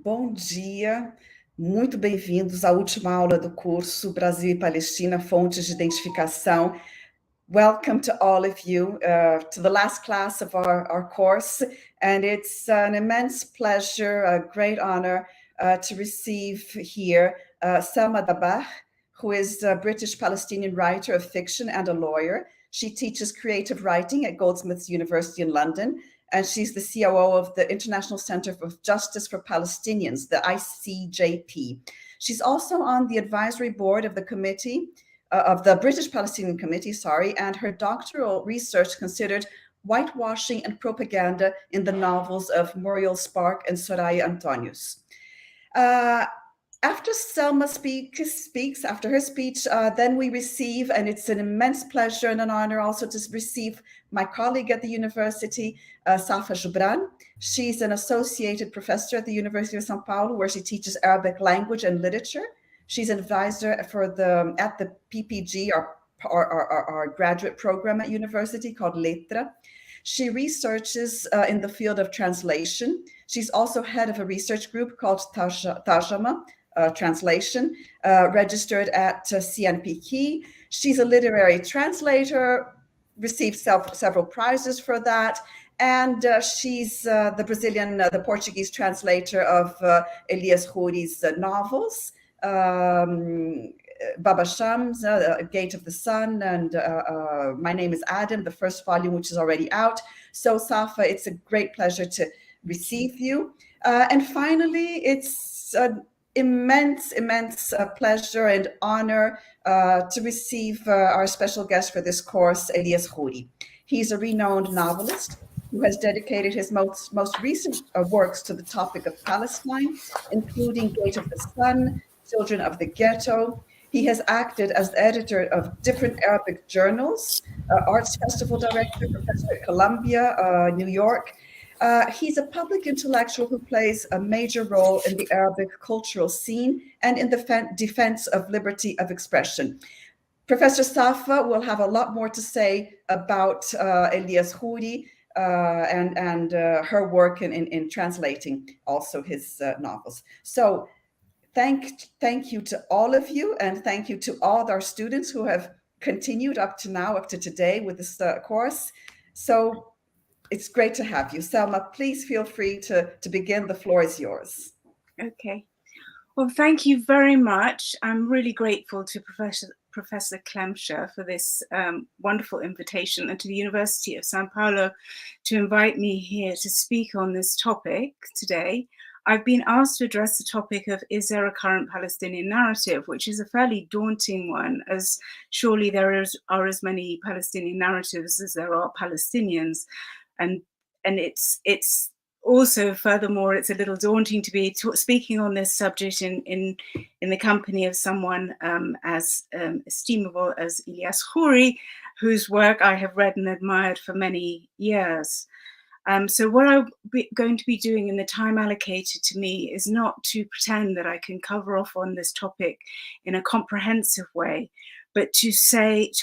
Bom dia, muito bem-vindos à última aula do curso Brasil e Palestina, Fontes de Identificação. Welcome to all of you to the last class of our course, and it's an immense pleasure, a great honor to receive here Selma, who is a British Palestinian writer of fiction and a lawyer. She teaches creative writing at Goldsmiths University in London, and she's the COO of the International Center for Justice for Palestinians, the ICJP. She's also on the advisory board of the committee, of the British Palestinian Committee, and her doctoral research considered whitewashing and propaganda in the novels of Muriel Spark and Soraya Antonius. After Selma speaks, after her speech, then we receive, and it's an immense pleasure and an honor also to receive my colleague at the university, Safa Joubran. She's an associated professor at the University of São Paulo, where she teaches Arabic language and literature. She's an advisor at the PPG, our graduate program at university called Lydda. She researches in the field of translation. She's also head of a research group called Tarjama, translation, registered at CNPq. She's a literary translator, received several prizes for that, and she's the Portuguese translator of Elias Khoury's novels, Baba Shams, Gate of the Sun, and My Name is Adam, the first volume, which is already out. So Safa, it's a great pleasure to receive you. And finally, it's an immense pleasure and honor to receive our special guest for this course, Elias Khoury. He's a renowned novelist who has dedicated his most recent works to the topic of Palestine, including Gate of the Sun, Children of the Ghetto. He has acted as the editor of different Arabic journals, arts festival director, professor at Columbia, New York. He's a public intellectual who plays a major role in the Arabic cultural scene and in the defense of liberty of expression. Professor Safa will have a lot more to say about Elias Khoury and her work in translating also his novels. So thank you to all of you, and thank you to all our students who have continued up to today with this course. So it's great to have you. Selma, please feel free to begin. The floor is yours. Okay. Well, thank you very much. I'm really grateful to Professor Klemscher for this wonderful invitation, and to the University of São Paulo to invite me here to speak on this topic today. I've been asked to address the topic of, is there a current Palestinian narrative, which is a fairly daunting one, as surely there are as many Palestinian narratives as there are Palestinians. And it's also, furthermore, it's a little daunting to be speaking on this subject in the company of someone as estimable as Elias Khoury, whose work I have read and admired for many years. So what I'm going to be doing in the time allocated to me is not to pretend that I can cover off on this topic in a comprehensive way, but to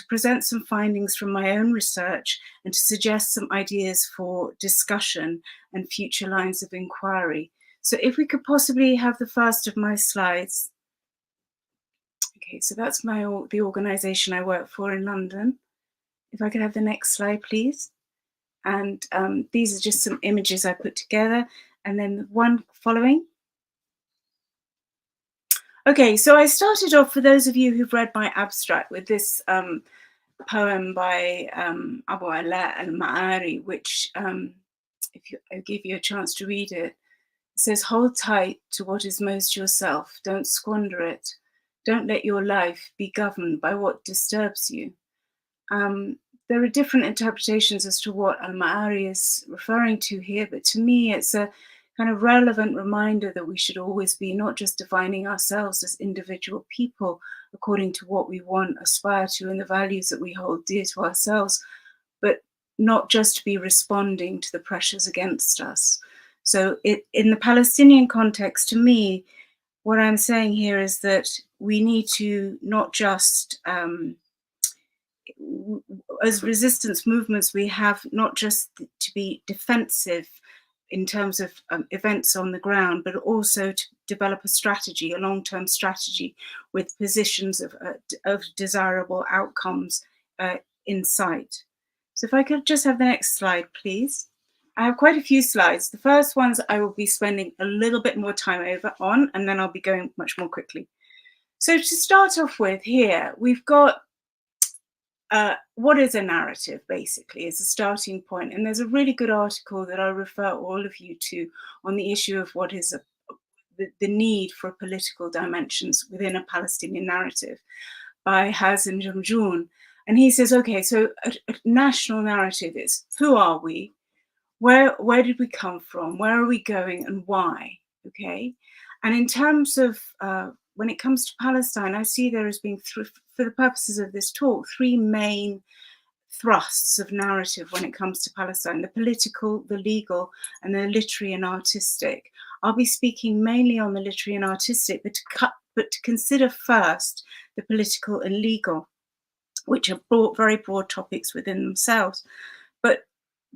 present some findings from my own research and to suggest some ideas for discussion and future lines of inquiry. So if we could possibly have the first of my slides. Okay, so that's the organization I work for in London. If I could have the next slide, please. And these are just some images I put together, and then one following. Okay, so I started off, for those of you who've read my abstract, with this poem by Abu Ala al-Ma'ari, which, if I give you a chance to read it, it says, hold tight to what is most yourself, don't squander it, don't let your life be governed by what disturbs you. There are different interpretations as to what al-Ma'ari is referring to here, but to me it's a kind of relevant reminder that we should always be not just defining ourselves as individual people according to what we want, aspire to, and the values that we hold dear to ourselves, but not just to be responding to the pressures against us. So in the Palestinian context, to me, what I'm saying here is that we need to not just as resistance movements, we have not just to be defensive in terms of events on the ground, but also to develop a strategy, a long-term strategy with positions of desirable outcomes in sight. So if I could just have the next slide, please. I have quite a few slides. The first ones I will be spending a little bit more time on, and then I'll be going much more quickly. So to start off with here, we've got what is a narrative, basically, as a starting point. And there's a really good article that I refer all of you to on the issue of what is the need for political dimensions within a Palestinian narrative by Hazem Jamjoun. And he says, okay, so a national narrative is, who are we? Where did we come from? Where are we going and why? Okay. And in terms of when it comes to Palestine, I see there as being, for the purposes of this talk, three main thrusts of narrative when it comes to Palestine: the political, the legal, and the literary and artistic. I'll be speaking mainly on the literary and artistic, but to consider first the political and legal, which are very broad topics within themselves. But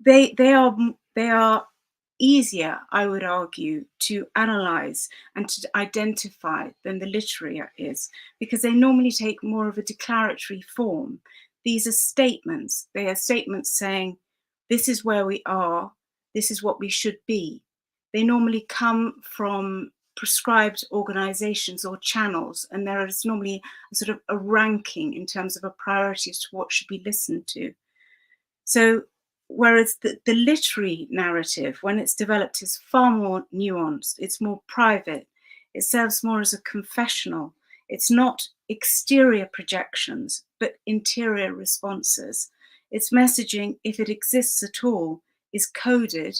they are easier, I would argue, to analyze and to identify than the literary is, because they normally take more of a declaratory form. These are statements. They are statements saying, this is where we are, this is what we should be. They normally come from prescribed organizations or channels, and there is normally a sort of a ranking in terms of a priority as to what should be listened to. So whereas the literary narrative, when it's developed, is far more nuanced, it's more private, it serves more as a confessional. It's not exterior projections, but interior responses. Its messaging, if it exists at all, is coded,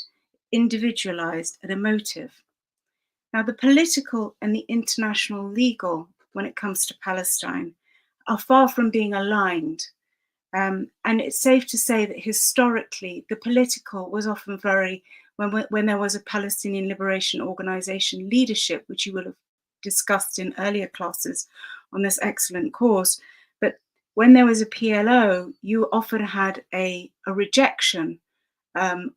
individualized, and emotive. Now, the political and the international legal, when it comes to Palestine, are far from being aligned. And it's safe to say that historically, the political was often when there was a Palestinian Liberation Organization leadership, which you will have discussed in earlier classes on this excellent course. But when there was a PLO, you often had a rejection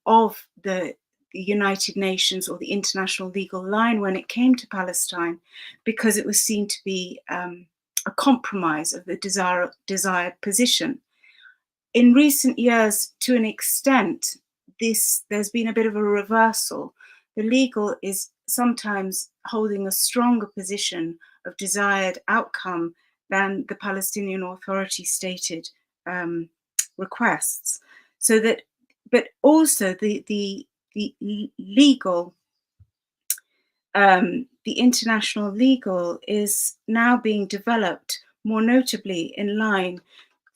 of the United Nations or the international legal line when it came to Palestine, because it was seen to be a compromise of the desired position. In recent years, to an extent, there's been a bit of a reversal. The legal is sometimes holding a stronger position of desired outcome than the Palestinian Authority stated requests. So that, but also the legal, the international legal is now being developed more notably in line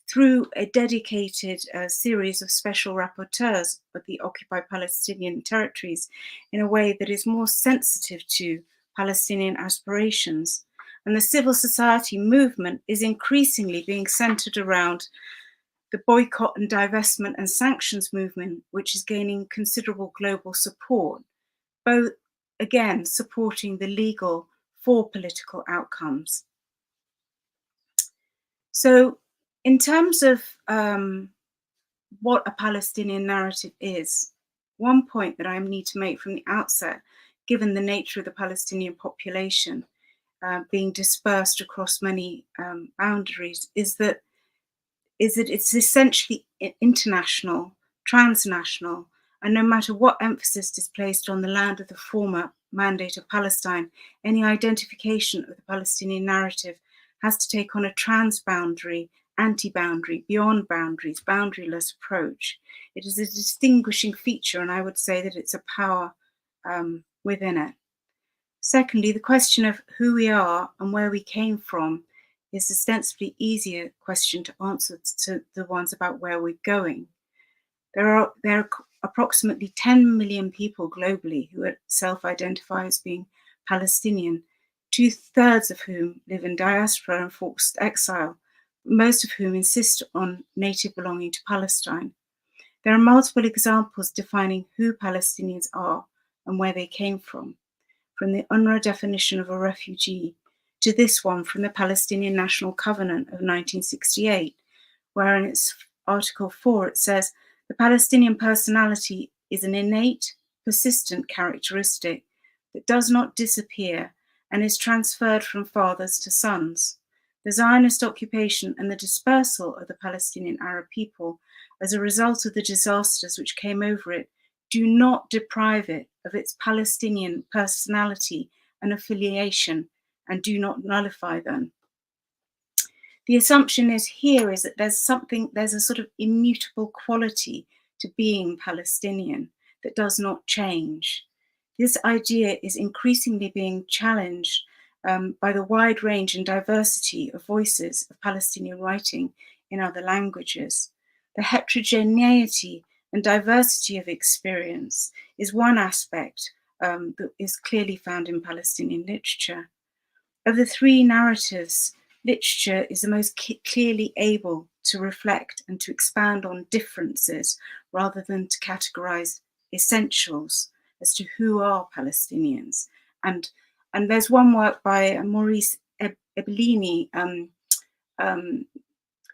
through a dedicated series of special rapporteurs of the occupied Palestinian territories in a way that is more sensitive to Palestinian aspirations. And the civil society movement is increasingly being centered around the boycott and divestment and sanctions movement, which is gaining considerable global support, both, again, supporting the legal for political outcomes. So, in terms of what a Palestinian narrative is, one point that I need to make from the outset, given the nature of the Palestinian population being dispersed across many boundaries, is that it's essentially international, transnational, and no matter what emphasis is placed on the land of the former Mandate of Palestine, any identification of the Palestinian narrative has to take on a transboundary, anti-boundary, beyond boundaries, boundaryless approach. It is a distinguishing feature, and I would say that it's a power within it. Secondly, the question of who we are and where we came from is ostensibly easier question to answer to the ones about where we're going. There are approximately 10 million people globally who self-identify as being Palestinian, 2/3 of whom live in diaspora and forced exile, most of whom insist on native belonging to Palestine. There are multiple examples defining who Palestinians are and where they came from the UNRWA definition of a refugee to this one from the Palestinian National Covenant of 1968, where in its Article 4 it says, the Palestinian personality is an innate, persistent characteristic that does not disappear and is transferred from fathers to sons. The Zionist occupation and the dispersal of the Palestinian Arab people as a result of the disasters which came over it do not deprive it of its Palestinian personality and affiliation and do not nullify them. The assumption is that there's a sort of immutable quality to being Palestinian that does not change. This idea is increasingly being challenged by the wide range and diversity of voices of Palestinian writing in other languages. The heterogeneity and diversity of experience is one aspect that is clearly found in Palestinian literature. Of the three narratives, literature is the most clearly able to reflect and to expand on differences rather than to categorize essentials as to who are Palestinians. And there's one work by Maurice Ebelini,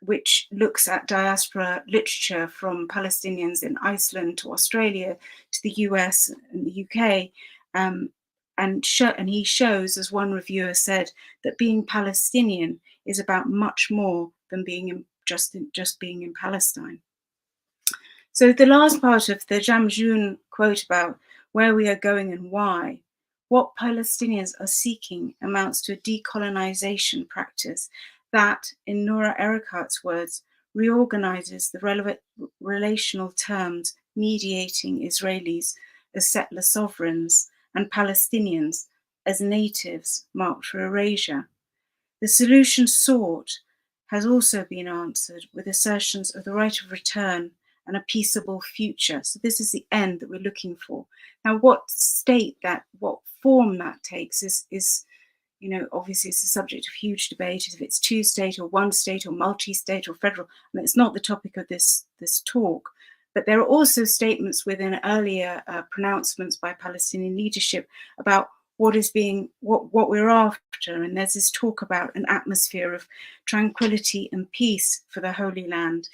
which looks at diaspora literature from Palestinians in Iceland to Australia to the US and the UK. And he shows, as one reviewer said, that being Palestinian is about much more than being just being in Palestine. So the last part of the Jamjoon quote about where we are going and why, what Palestinians are seeking amounts to a decolonization practice that, in Noura Erekat words, reorganizes the relevant relational terms mediating Israelis as settler sovereigns and Palestinians as natives marked for erasure. The solution sought has also been answered with assertions of the right of return and a peaceable future. So this is the end that we're looking for. Now, what form that takes is obviously it's the subject of huge debate, if it's two-state or one-state or multi-state or federal, and it's not the topic of this talk. But there are also statements within earlier pronouncements by Palestinian leadership about what we're after, and there's this talk about an atmosphere of tranquility and peace for the Holy Land.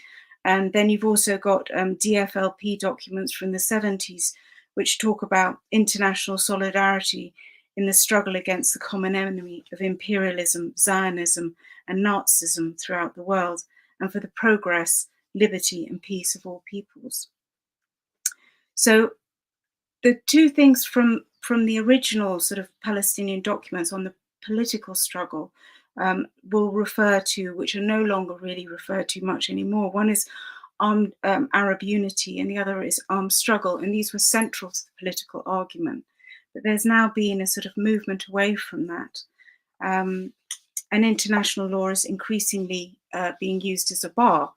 And then you've also got DFLP documents from the 70s, which talk about international solidarity in the struggle against the common enemy of imperialism, Zionism, and Nazism throughout the world, and for the progress, liberty, and peace of all peoples. So the two things from the original sort of Palestinian documents on the political struggle will refer to, which are no longer really referred to much anymore. One is armed Arab unity and the other is armed struggle, and these were central to the political argument. But there's now been a sort of movement away from that. And international law is increasingly being used as a bar,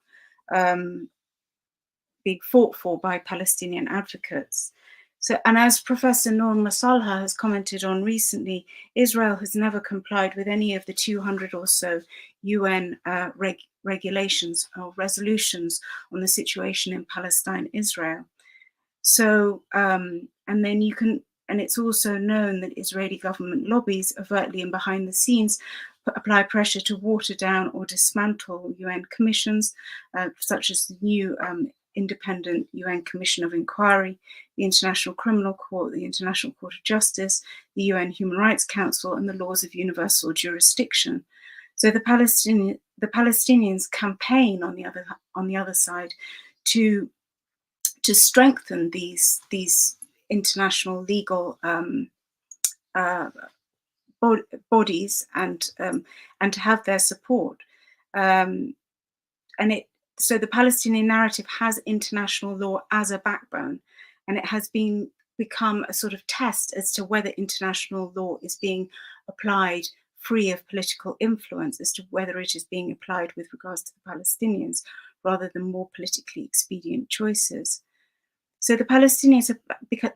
being fought for by Palestinian advocates. So, and as Professor Noor Masalha has commented on recently, Israel has never complied with any of the 200 or so UN regulations or resolutions on the situation in Palestine, Israel. So, and it's also known that Israeli government lobbies overtly and behind the scenes apply pressure to water down or dismantle UN commissions, such as the new independent UN Commission of Inquiry, the International Criminal Court, the International Court of Justice, the UN Human Rights Council, and the laws of universal jurisdiction. So the Palestinians campaign on the other side to strengthen these international legal bodies and to have their support. So the Palestinian narrative has international law as a backbone, and it has become a sort of test as to whether international law is being applied free of political influence, as to whether it is being applied with regards to the Palestinians rather than more politically expedient choices. So the Palestinians have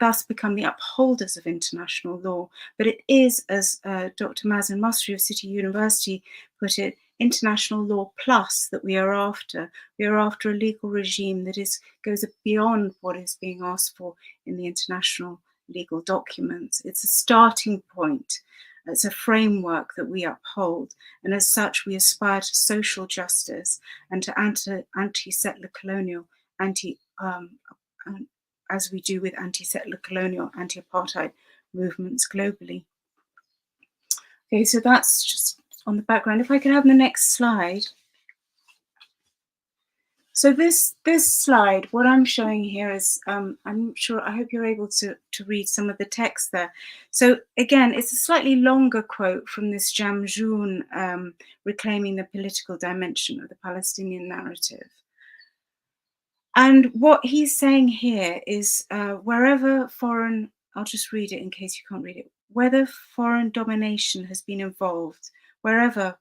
thus become the upholders of international law, but it is, as Dr. Mazen Masri of City University put it, international law plus that we are after. We are after a legal regime that goes beyond what is being asked for in the international legal documents. It's a starting point. It's a framework that we uphold, and as such we aspire to social justice and to anti-settler colonial, as we do with anti-settler colonial, anti-apartheid movements globally. Okay, so that's just on the background. If I could have the next slide. So this slide, what I'm showing here is, I'm sure, I hope you're able to read some of the text there. So again, it's a slightly longer quote from this Jamjoon, reclaiming the political dimension of the Palestinian narrative. And what he's saying here is, wherever foreign, I'll just read it in case you can't read it, whether foreign domination has been involved, wherever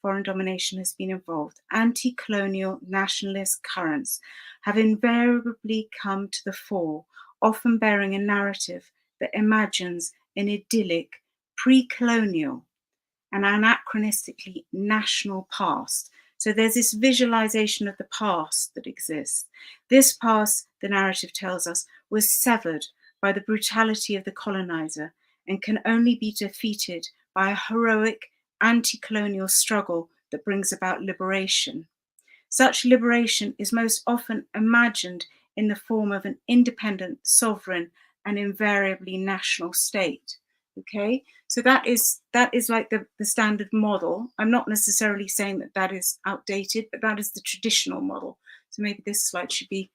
foreign domination has been involved, anti-colonial nationalist currents have invariably come to the fore, often bearing a narrative that imagines an idyllic, pre-colonial and anachronistically national past. So there's this visualization of the past that exists. This past, the narrative tells us, was severed by the brutality of the colonizer and can only be defeated by a heroic anti-colonial struggle that brings about liberation. Such liberation is most often imagined in the form of an independent, sovereign, and invariably national state. Okay, so that is like the standard model. I'm not necessarily saying that that is outdated, but that is the traditional model. So maybe this slide should be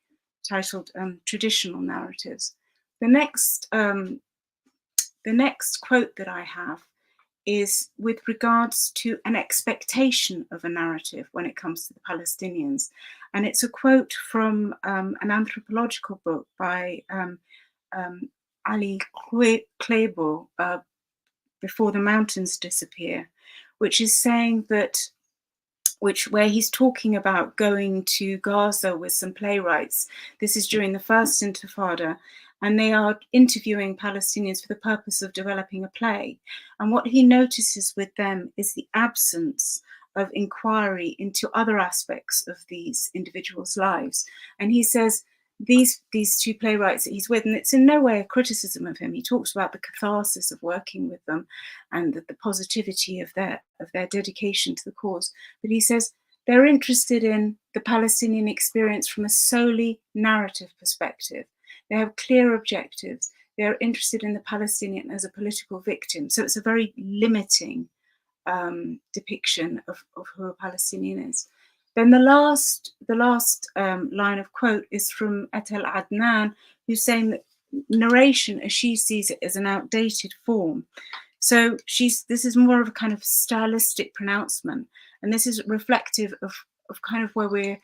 titled Traditional Narratives. The next quote that I have is with regards to an expectation of a narrative when it comes to the Palestinians. And it's a quote from an anthropological book by Elias Khoury, Before the Mountains Disappear, which is saying that, where he's talking about going to Gaza with some playwrights. This is during the first Intifada, and they are interviewing Palestinians for the purpose of developing a play. And what he notices with them is the absence of inquiry into other aspects of these individuals' lives. And he says, these two playwrights that he's with, and it's in no way a criticism of him. He talks about the catharsis of working with them and the positivity of their dedication to the cause. But he says they're interested in the Palestinian experience from a solely narrative perspective. They have clear objectives. They're interested in the Palestinian as a political victim. So it's a very limiting depiction of who a Palestinian is. Then the last line of quote is from Etel Adnan, who's saying that narration, as she sees it, is an outdated form. So this is more of a kind of stylistic pronouncement, and this is reflective of kind of where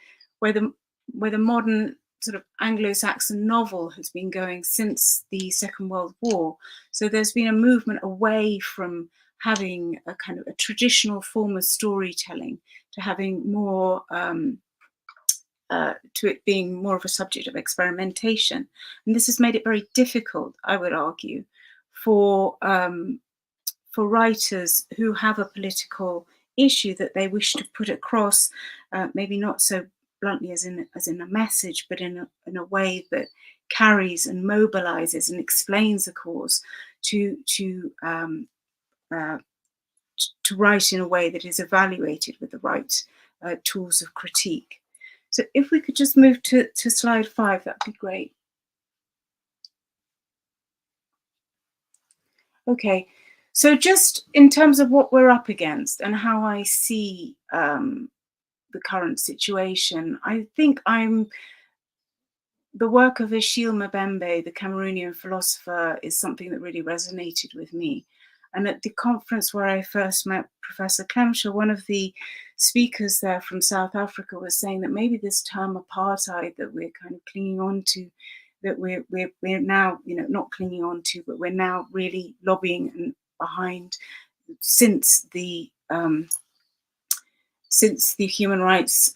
the modern sort of Anglo-Saxon novel has been going since the Second World War. So there's been a movement away from having a kind of a traditional form of storytelling to having more, to it being more of a subject of experimentation. And this has made it very difficult, I would argue, for writers who have a political issue that they wish to put across, maybe not so bluntly as in a message, but in a way that carries and mobilizes and explains the cause, to write in a way that is evaluated with the right tools of critique. So if we could just move to slide 5, that'd be great. Okay, so just in terms of what we're up against and how I see the current situation, I think the work of Achille Mbembe, the Cameroonian philosopher, is something that really resonated with me. And at the conference where I first met Professor Klemscher, one of the speakers there from South Africa was saying that maybe this term apartheid that we're kind of clinging on to, that we're now, not clinging on to, but we're now really lobbying and behind since the human rights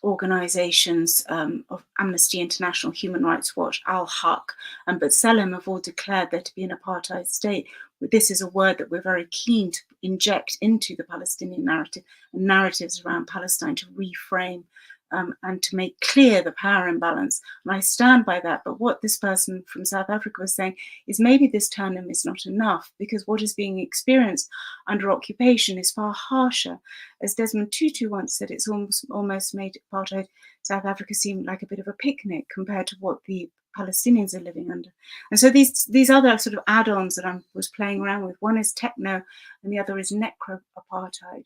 organizations of Amnesty International, Human Rights Watch, Al-Haq, and B'Tselem have all declared there to be an apartheid state. This is a word that we're very keen to inject into the Palestinian narrative and narratives around Palestine to reframe and to make clear the power imbalance. And I stand by that. But what this person from South Africa was saying is maybe this term is not enough, because what is being experienced under occupation is far harsher. As Desmond Tutu once said, it's almost made apartheid South Africa seem like a bit of a picnic compared to what the Palestinians are living under. And so these other sort of add-ons that I was playing around with, one is techno and the other is necro-apartheid.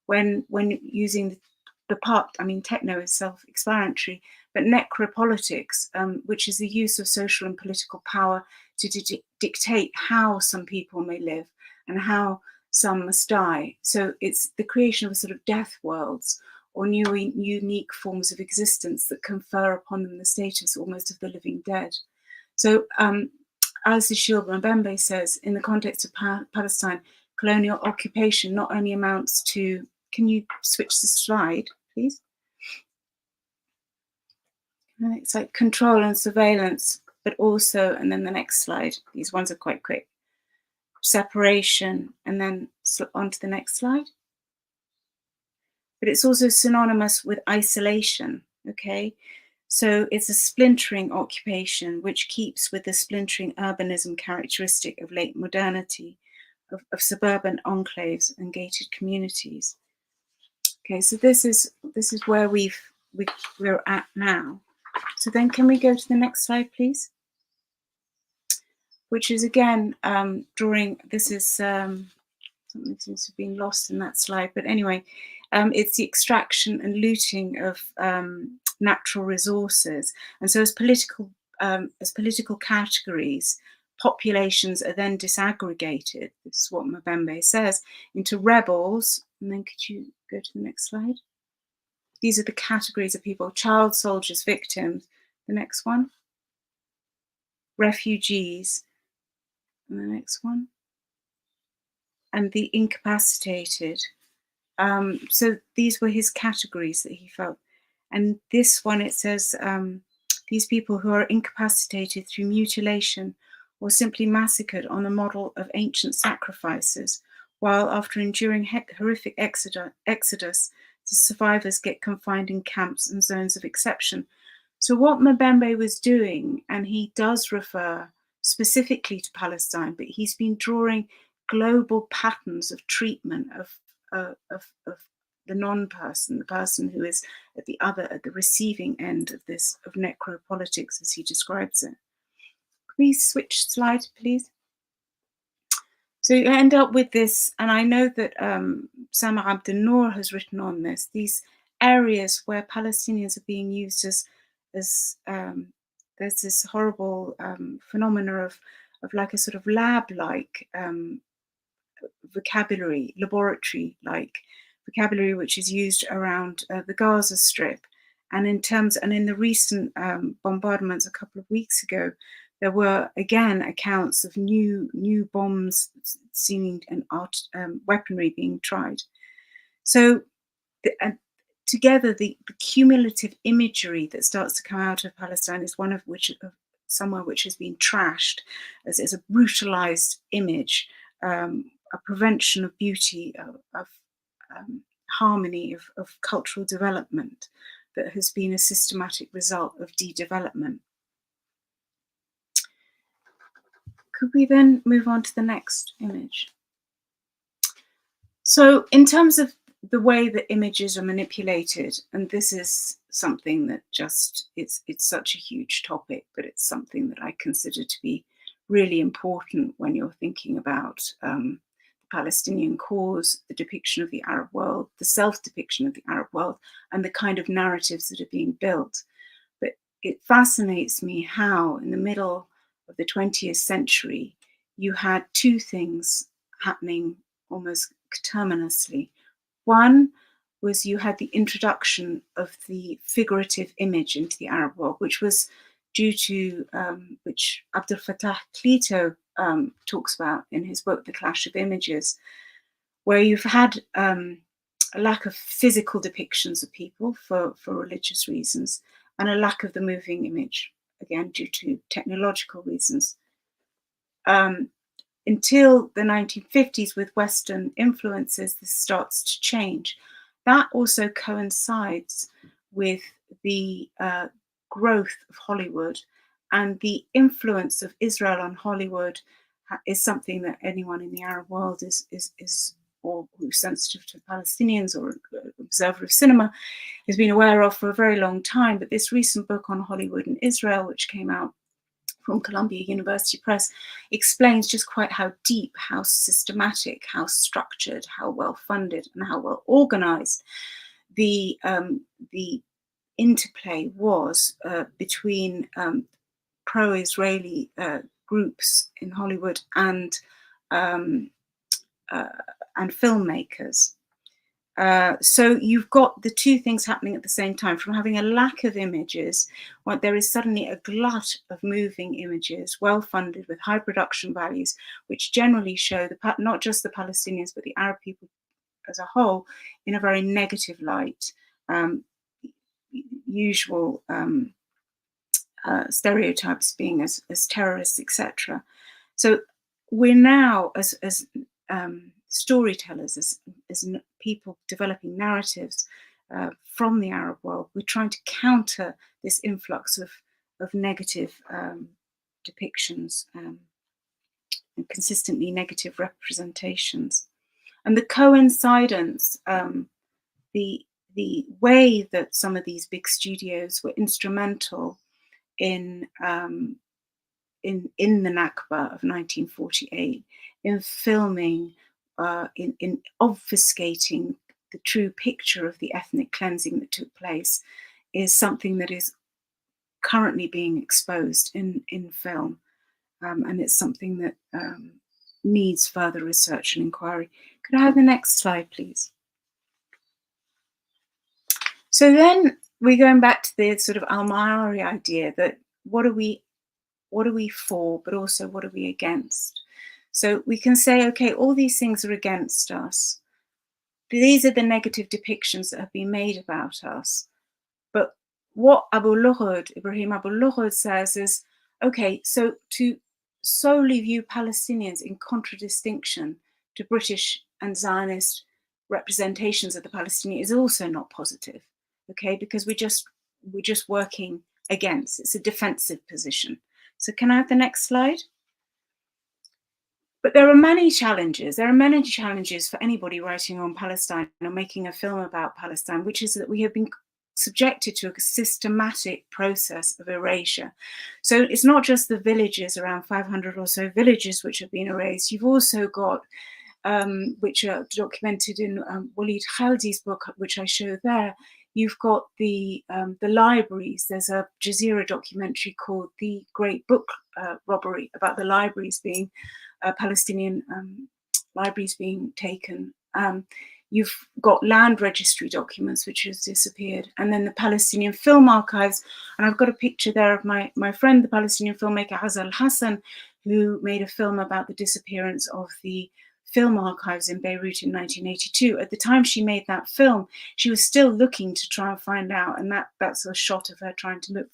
When using the part, I mean, techno is self-explanatory, but necropolitics, which is the use of social and political power to dictate how some people may live and how some must die. So it's the creation of a sort of death worlds, or new unique forms of existence that confer upon them the status almost of the living dead. So as Ishil Mbembe says, in the context of Palestine, colonial occupation not only amounts to, can you switch the slide, please? It's like control and surveillance, but also, and then the next slide, these ones are quite quick, separation, and then on to the next slide. But it's also synonymous with isolation, okay? So it's a splintering occupation, which keeps with the splintering urbanism characteristic of late modernity, of suburban enclaves and gated communities. Okay, so this is where we're at now. So then can we go to the next slide, please? Which is again drawing, this is, something seems to have been lost in that slide, but anyway, it's the extraction and looting of natural resources. And so as political categories, populations are then disaggregated, this is what Mbembe says, into rebels, and then could you go to the next slide? These are the categories of people: child soldiers, victims, the next one, refugees, and the next one, and the incapacitated. So these were his categories that he felt. And this one, it says, these people who are incapacitated through mutilation or simply massacred on a model of ancient sacrifices, while after enduring horrific exodus, the survivors get confined in camps and zones of exception. So what Mbembe was doing, and he does refer specifically to Palestine, but he's been drawing global patterns of treatment of the non-person, the person who is at the receiving end of this, of necropolitics, as he describes it. Please switch slide, please. So you end up with this, and I know that Sabbagh Abdel-Nour has written on this, these areas where Palestinians are being used as there's this horrible phenomena of like a sort of lab-like vocabulary, laboratory-like vocabulary, which is used around the Gaza Strip. And in the recent bombardments a couple of weeks ago, there were again accounts of new bombs seeming and weaponry being tried. So together, the cumulative imagery that starts to come out of Palestine is one of which somewhere which has been trashed as a brutalized image, a prevention of beauty, of harmony, of cultural development that has been a systematic result of de-development. Could we then move on to the next image? So in terms of the way that images are manipulated, and this is something that just, it's such a huge topic, but it's something that I consider to be really important when you're thinking about the Palestinian cause, the depiction of the Arab world, the self-depiction of the Arab world, and the kind of narratives that are being built. But it fascinates me how in the middle of the 20th century, you had two things happening almost coterminously. One was you had the introduction of the figurative image into the Arab world, which was due to, which Abdel Fattah Cleto talks about in his book, The Clash of Images, where you've had a lack of physical depictions of people for religious reasons, and a lack of the moving image, again, due to technological reasons. Until the 1950s, with Western influences, this starts to change. That also coincides with the growth of Hollywood, and the influence of Israel on Hollywood is something that anyone in the Arab world is or who's sensitive to Palestinians or observer of cinema has been aware of for a very long time. But this recent book on Hollywood and Israel, which came out from Columbia University Press, explains just quite how deep, how systematic, how structured, how well funded, and how well organized the interplay was between pro-Israeli groups in Hollywood and filmmakers. So you've got the two things happening at the same time. From having a lack of images, well, there is suddenly a glut of moving images, well funded, with high production values, which generally show not just the Palestinians but the Arab people as a whole in a very negative light. Usual stereotypes being as terrorists, etc. So we're now, as storytellers, as people developing narratives from the Arab world, we're trying to counter this influx of negative depictions and consistently negative representations. And the coincidence, the way that some of these big studios were instrumental in the Nakba of 1948, in filming, in obfuscating the true picture of the ethnic cleansing that took place, is something that is currently being exposed in film, and it's something that needs further research and inquiry. Could I have the next slide, please? So then we're going back to the sort of al-Ma'ari idea that what are we for, but also what are we against? So we can say, okay, all these things are against us. These are the negative depictions that have been made about us. But what Ibrahim Abu Lughod says is, okay, so to solely view Palestinians in contradistinction to British and Zionist representations of the Palestinian is also not positive, okay, because we're just working against. It's a defensive position. So can I have the next slide? But there are many challenges. There are many challenges for anybody writing on Palestine or making a film about Palestine, which is that we have been subjected to a systematic process of erasure. So it's not just the villages, around 500 or so villages, which have been erased. You've also got, which are documented in Walid Khaldi's book, which I show there. You've got the libraries. There's a Jazeera documentary called The Great Book Robbery, about the libraries being, Palestinian libraries being taken. You've got land registry documents which has disappeared, and then the Palestinian film archives. And I've got a picture there of my friend, the Palestinian filmmaker Hazal Hassan, who made a film about the disappearance of the film archives in Beirut in 1982. At the time she made that film, she was still looking to try and find out, and that's a shot of her trying to look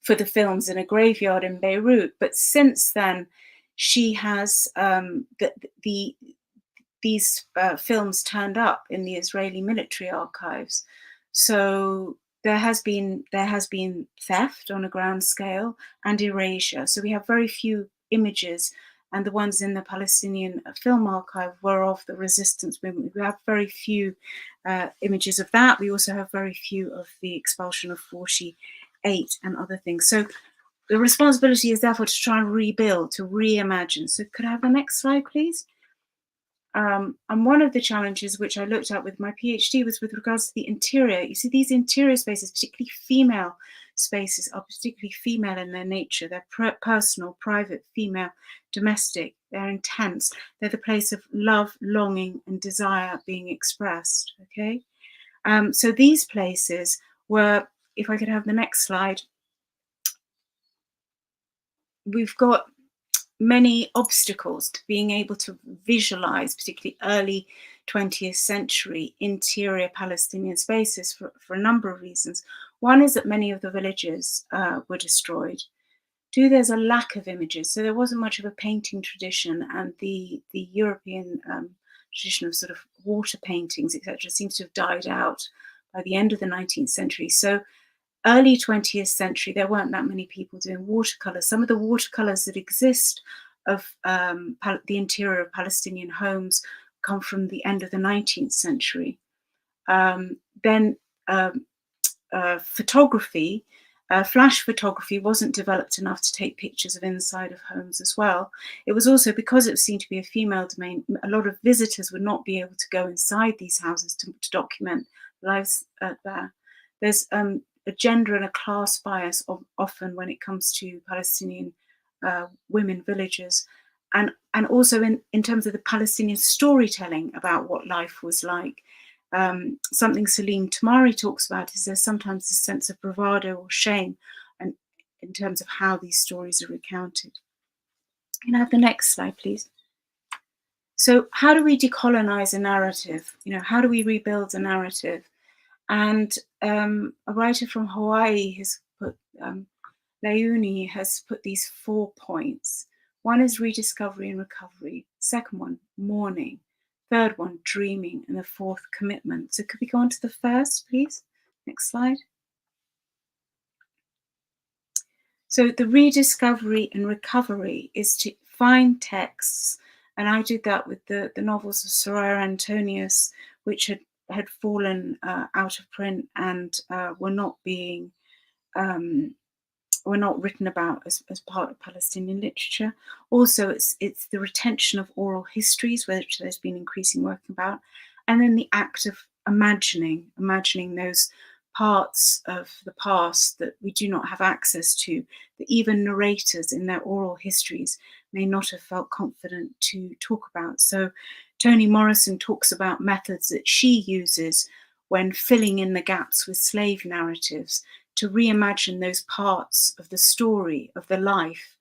for the films in a graveyard in Beirut. But since then, she has these films turned up in the Israeli military archives. So there has been theft on a grand scale and erasure. So we have very few images, and the ones in the Palestinian film archive were of the resistance movement. We have very few images of that. We also have very few of the expulsion of 48 and other things. So the responsibility is therefore to try and rebuild, to reimagine. So could I have the next slide, please? And one of the challenges which I looked at with my PhD was with regards to the interior. You see, these interior spaces, particularly female spaces, are particularly female in their nature. They're personal, private, female, domestic. They're intense. They're the place of love, longing, and desire being expressed, okay? So these places were, if I could have the next slide, we've got many obstacles to being able to visualize, particularly early 20th century interior Palestinian spaces for a number of reasons. One is that many of the villages were destroyed. Two, there's a lack of images. So there wasn't much of a painting tradition, and the European tradition of sort of water paintings, etc., seems to have died out by the end of the 19th century. So early 20th century, there weren't that many people doing watercolors. Some of the watercolors that exist of the interior of Palestinian homes come from the end of the 19th century. Then photography Flash photography wasn't developed enough to take pictures of inside of homes as well. It was also because it was seen to be a female domain, a lot of visitors would not be able to go inside these houses to document lives there. There's a gender and a class bias often when it comes to Palestinian women villagers, and also in terms of the Palestinian storytelling about what life was like. Something Salim Tamari talks about is there's sometimes a sense of bravado or shame, and in terms of how these stories are recounted. Can I have the next slide, please? So how do we decolonize a narrative? You know, how do we rebuild a narrative? And a writer from Hawaii has put, Leuni has put these 4 points. One is rediscovery and recovery. Second one, mourning. Third one, dreaming. And the fourth, commitment. So could we go on to the first, please? Next slide. So the rediscovery and recovery is to find texts, and I did that with the novels of Soraya Antonius, which had fallen out of print and were not written about as part of Palestinian literature. Also, it's the retention of oral histories, which there's been increasing work about, and then the act of imagining those parts of the past that we do not have access to, that even narrators in their oral histories may not have felt confident to talk about. So Toni Morrison talks about methods that she uses when filling in the gaps with slave narratives to reimagine those parts of the story, of the life,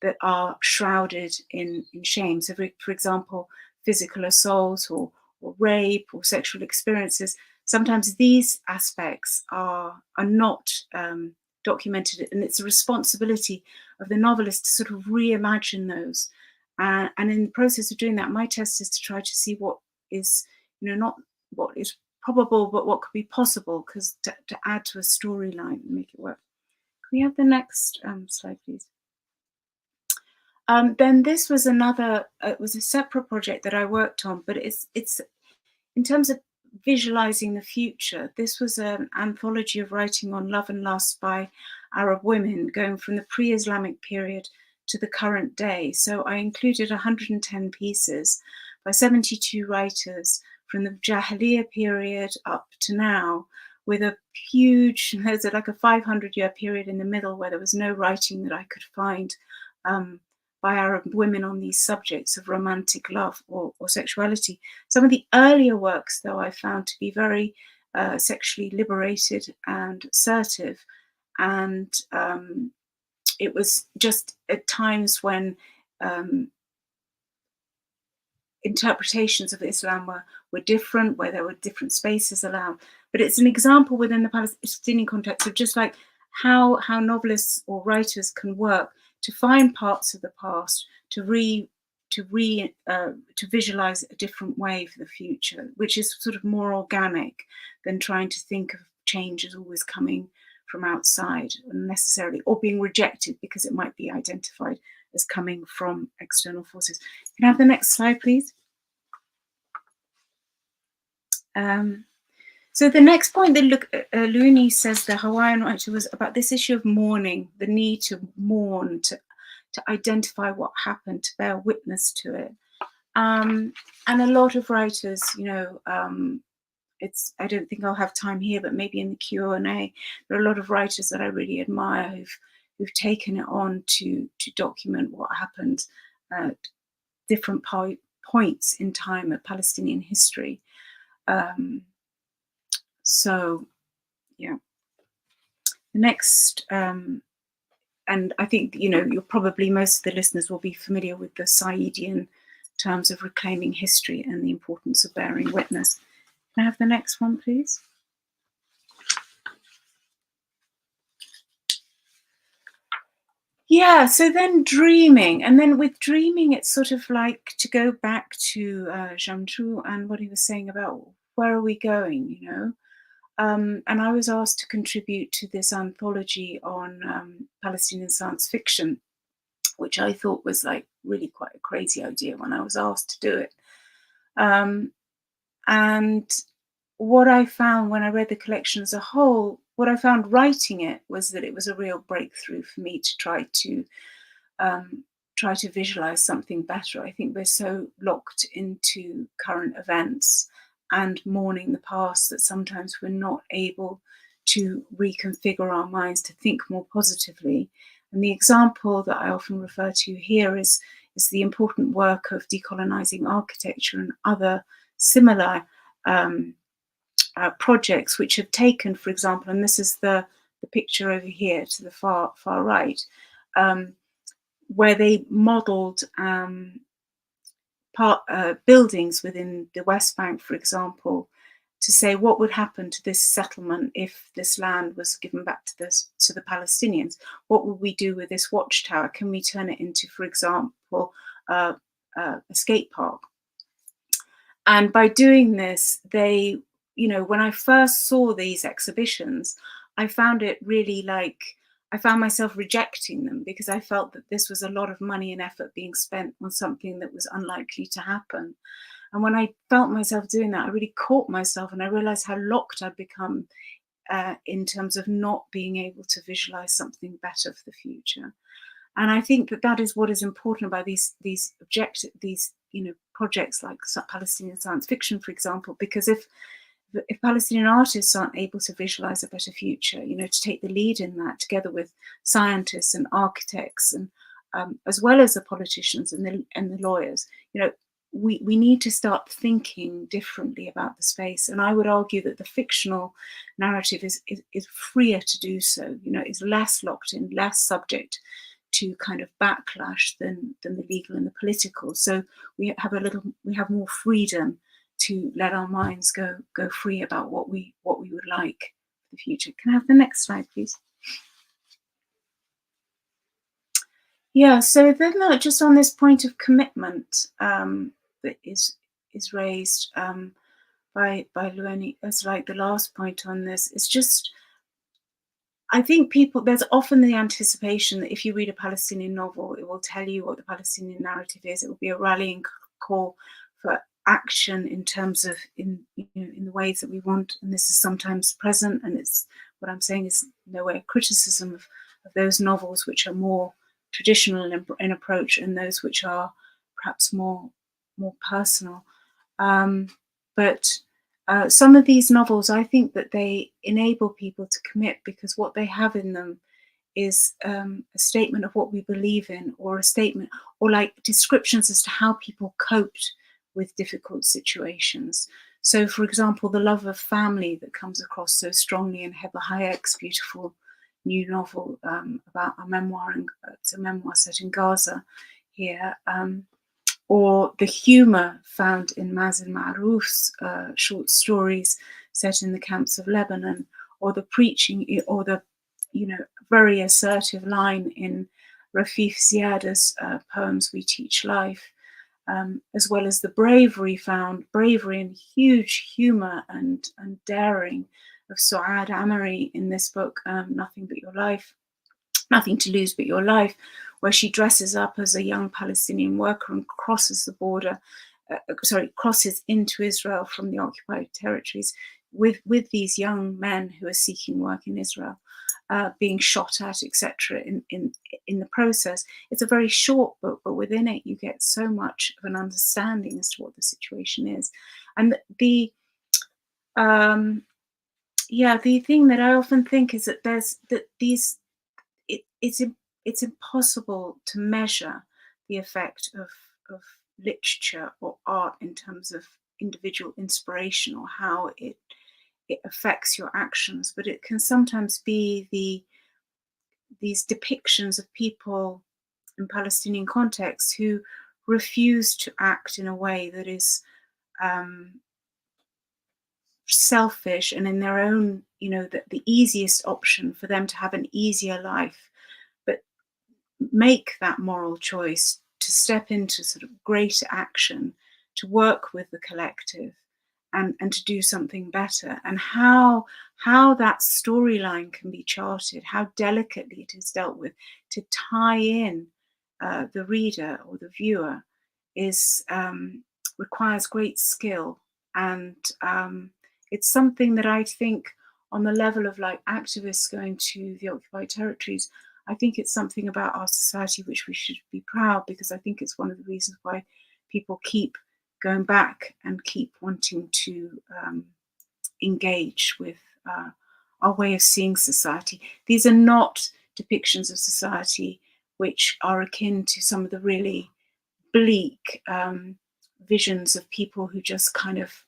that are shrouded in shame. So for example, physical assault or rape or sexual experiences, sometimes these aspects are not documented, and it's a responsibility of the novelist to sort of reimagine those. And in the process of doing that, my test is to try to see what is, not what is probable, but what could be possible, because to add to a storyline and make it work. Can we have the next slide, please? Then this was it was a separate project that I worked on, but it's in terms of visualizing the future. This was an anthology of writing on love and lust by Arab women, going from the pre-Islamic period to the current day. So I included 110 pieces by 72 writers from the Jahiliyyah period up to now, with a huge, there's like a 500-year period in the middle where there was no writing that I could find by Arab women on these subjects of romantic love or sexuality. Some of the earlier works, though, I found to be very sexually liberated and assertive. And it was just at times when interpretations of Islam were different, where there were different spaces allowed. But it's an example within the Palestinian context of just like how novelists or writers can work to find parts of the past, to visualize a different way for the future, which is sort of more organic than trying to think of change as always coming from outside unnecessarily, or being rejected because it might be identified as coming from external forces. Can I have the next slide, please? So the next point that Luni says, the Hawaiian writer, was about this issue of mourning, the need to mourn, to identify what happened, to bear witness to it. And a lot of writers, I don't think I'll have time here, but maybe in the Q&A, there are a lot of writers that I really admire who've taken it on to document what happened at different points in time of Palestinian history. So, yeah. The next, and I think, you're probably, most of the listeners will be familiar with the Saidian terms of reclaiming history and the importance of bearing witness. Can I have the next one, please? Yeah, so then dreaming. And then with dreaming, it's sort of like to go back to Jamtru and what he was saying about where are we going, And I was asked to contribute to this anthology on Palestinian science fiction, which I thought was like really quite a crazy idea when I was asked to do it. And what I found when I read the collection as a whole, what I found writing it was that it was a real breakthrough for me to try to visualize something better. I think we're so locked into current events and mourning the past that sometimes we're not able to reconfigure our minds to think more positively. And the example that I often refer to here is the important work of decolonizing architecture and other similar projects which have taken, for example, and this is the picture over here to the far right, where they modeled buildings within the West Bank, for example, to say what would happen to this settlement if this land was given back to the Palestinians. What would we do with this watchtower? Can we turn it into, for example, a skate park? And by doing this, they, when I first saw these exhibitions, I found it really I found myself rejecting them because I felt that this was a lot of money and effort being spent on something that was unlikely to happen. And when I felt myself doing that, I really caught myself and I realized how locked I'd become in terms of not being able to visualize something better for the future. And I think that is what is important about these projects like Palestinian science fiction, for example, because if Palestinian artists aren't able to visualize a better future, to take the lead in that together with scientists and architects and as well as the politicians and the lawyers, we need to start thinking differently about the space. And I would argue that the fictional narrative is freer to do so, is less locked in, less subject to kind of backlash than the legal and the political. So we have more freedom to let our minds go free about what we would like for the future. Can I have the next slide, please? Yeah, so then just on this point of commitment that is raised by Lueni as like the last point on this, is just, I think there's often the anticipation that if you read a Palestinian novel, it will tell you what the Palestinian narrative is. It will be a rallying call for action in terms of in the ways that we want, and this is sometimes present, and it's what I'm saying is no way a criticism of those novels which are more traditional in approach and those which are perhaps more personal, but some of these novels, I think that they enable people to commit because what they have in them is a statement of what we believe in, or a statement, or like descriptions as to how people coped with difficult situations. So, for example, the love of family that comes across so strongly in Heba Hayek's beautiful new novel about a memoir, and it's a memoir set in Gaza here, or the humor found in Mazen Ma'rouf's short stories set in the camps of Lebanon, or the preaching, or the very assertive line in Rafif Ziadah's poems We Teach Life, as well as the bravery and huge humor and daring of Suad Amari in this book, Nothing to Lose But Your Life, where she dresses up as a young Palestinian worker and crosses into Israel from the occupied territories with these young men who are seeking work in Israel, being shot at, etc. in the process. It's a very short book, but within it you get so much of an understanding as to what the situation is. And the thing that I often think is that it's impossible to measure the effect of literature or art in terms of individual inspiration or how it affects your actions, but it can sometimes be these depictions of people in Palestinian contexts who refuse to act in a way that is selfish and in their own, the easiest option for them to have an easier life, but make that moral choice to step into sort of greater action, to work with the collective and to do something better. And how that storyline can be charted, how delicately it is dealt with to tie in the reader or the viewer requires great skill. And it's something that I think on the level of like activists going to the occupied territories, I think it's something about our society which we should be proud, because I think it's one of the reasons why people keep going back and keep wanting to engage with our way of seeing society. These are not depictions of society which are akin to some of the really bleak visions of people who just kind of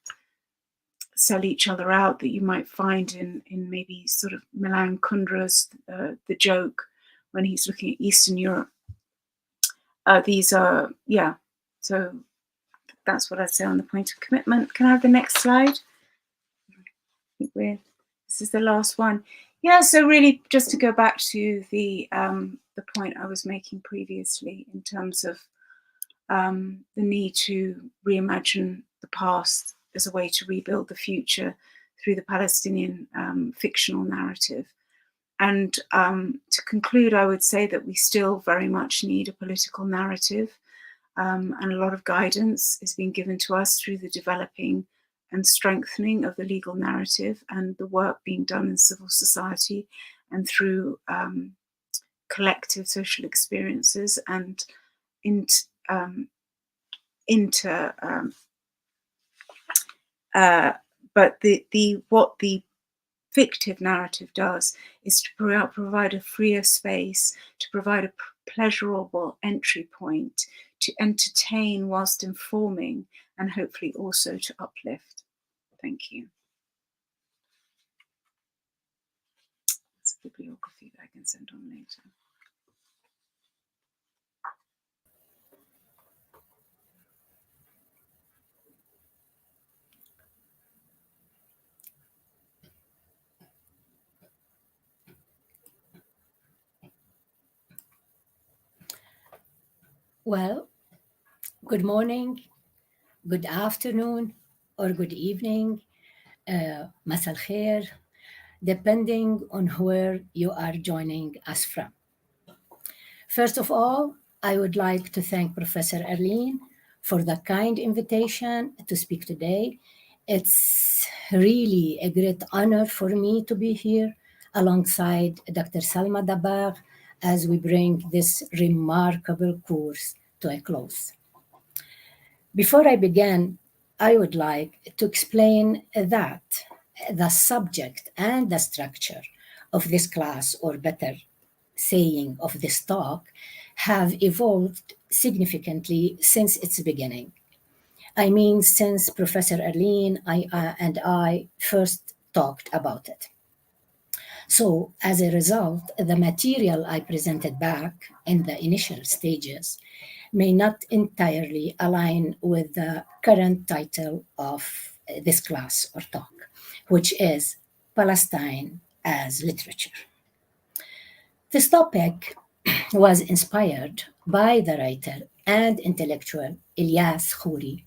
sell each other out that you might find in maybe sort of Milan Kundra's The Joke, when he's looking at Eastern Europe. These are, yeah, so that's what I'd say on the point of commitment. Can I have the next slide? I think this is the last one. Yeah, so really just to go back to the point I was making previously in terms of the need to reimagine the past as a way to rebuild the future through the Palestinian fictional narrative. And to conclude, I would say that we still very much need a political narrative, and a lot of guidance is being given to us through the developing and strengthening of the legal narrative and the work being done in civil society and through collective social experiences and but what the fictive narrative does is to provide a freer space, to provide a pleasurable entry point, to entertain whilst informing, and hopefully also to uplift. Thank you. That's a bibliography that I can send on later. Well, good morning, good afternoon, or good evening, Masal Khair, depending on where you are joining us from. First of all, I would like to thank Professor Arlene for the kind invitation to speak today. It's really a great honor for me to be here alongside Dr. Selma Sabbagh as we bring this remarkable course to a close. Before I begin, I would like to explain that the subject and the structure of this class, or better saying of this talk, have evolved significantly since its beginning. I mean, since Professor Arlene and I first talked about it. So as a result, the material I presented back in the initial stages may not entirely align with the current title of this class or talk, which is Palestine as Literature. This topic was inspired by the writer and intellectual Elias Khoury,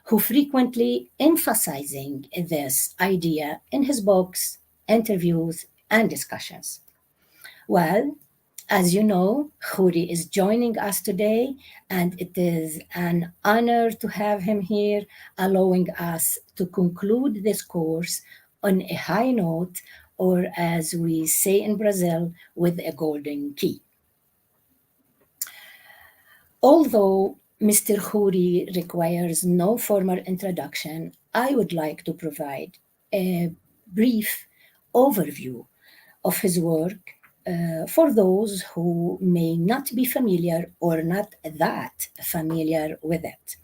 who frequently emphasizing this idea in his books, interviews, and discussions. Well, as you know, Khoury is joining us today, and it is an honor to have him here, allowing us to conclude this course on a high note, or as we say in Brazil, with a golden key. Although Mr. Khoury requires no formal introduction, I would like to provide a brief overview of his work for those who may not be familiar or not that familiar with it.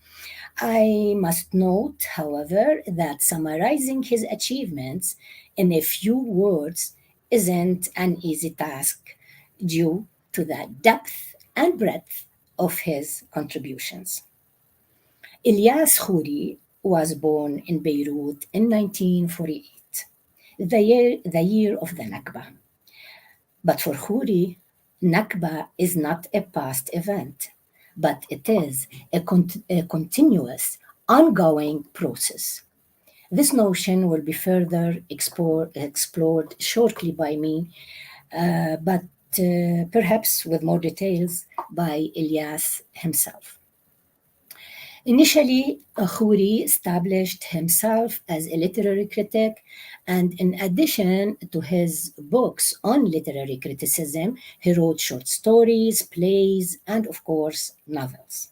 I must note, however, that summarizing his achievements in a few words isn't an easy task due to the depth and breadth of his contributions. Elias Khoury was born in Beirut in 1948, the year of the Nakba. But for Khoury, Nakba is not a past event, but it is a continuous, ongoing process. This notion will be further explored shortly by me, but perhaps with more details by Elias himself. Initially, Khoury established himself as a literary critic, and in addition to his books on literary criticism, he wrote short stories, plays, and of course, novels.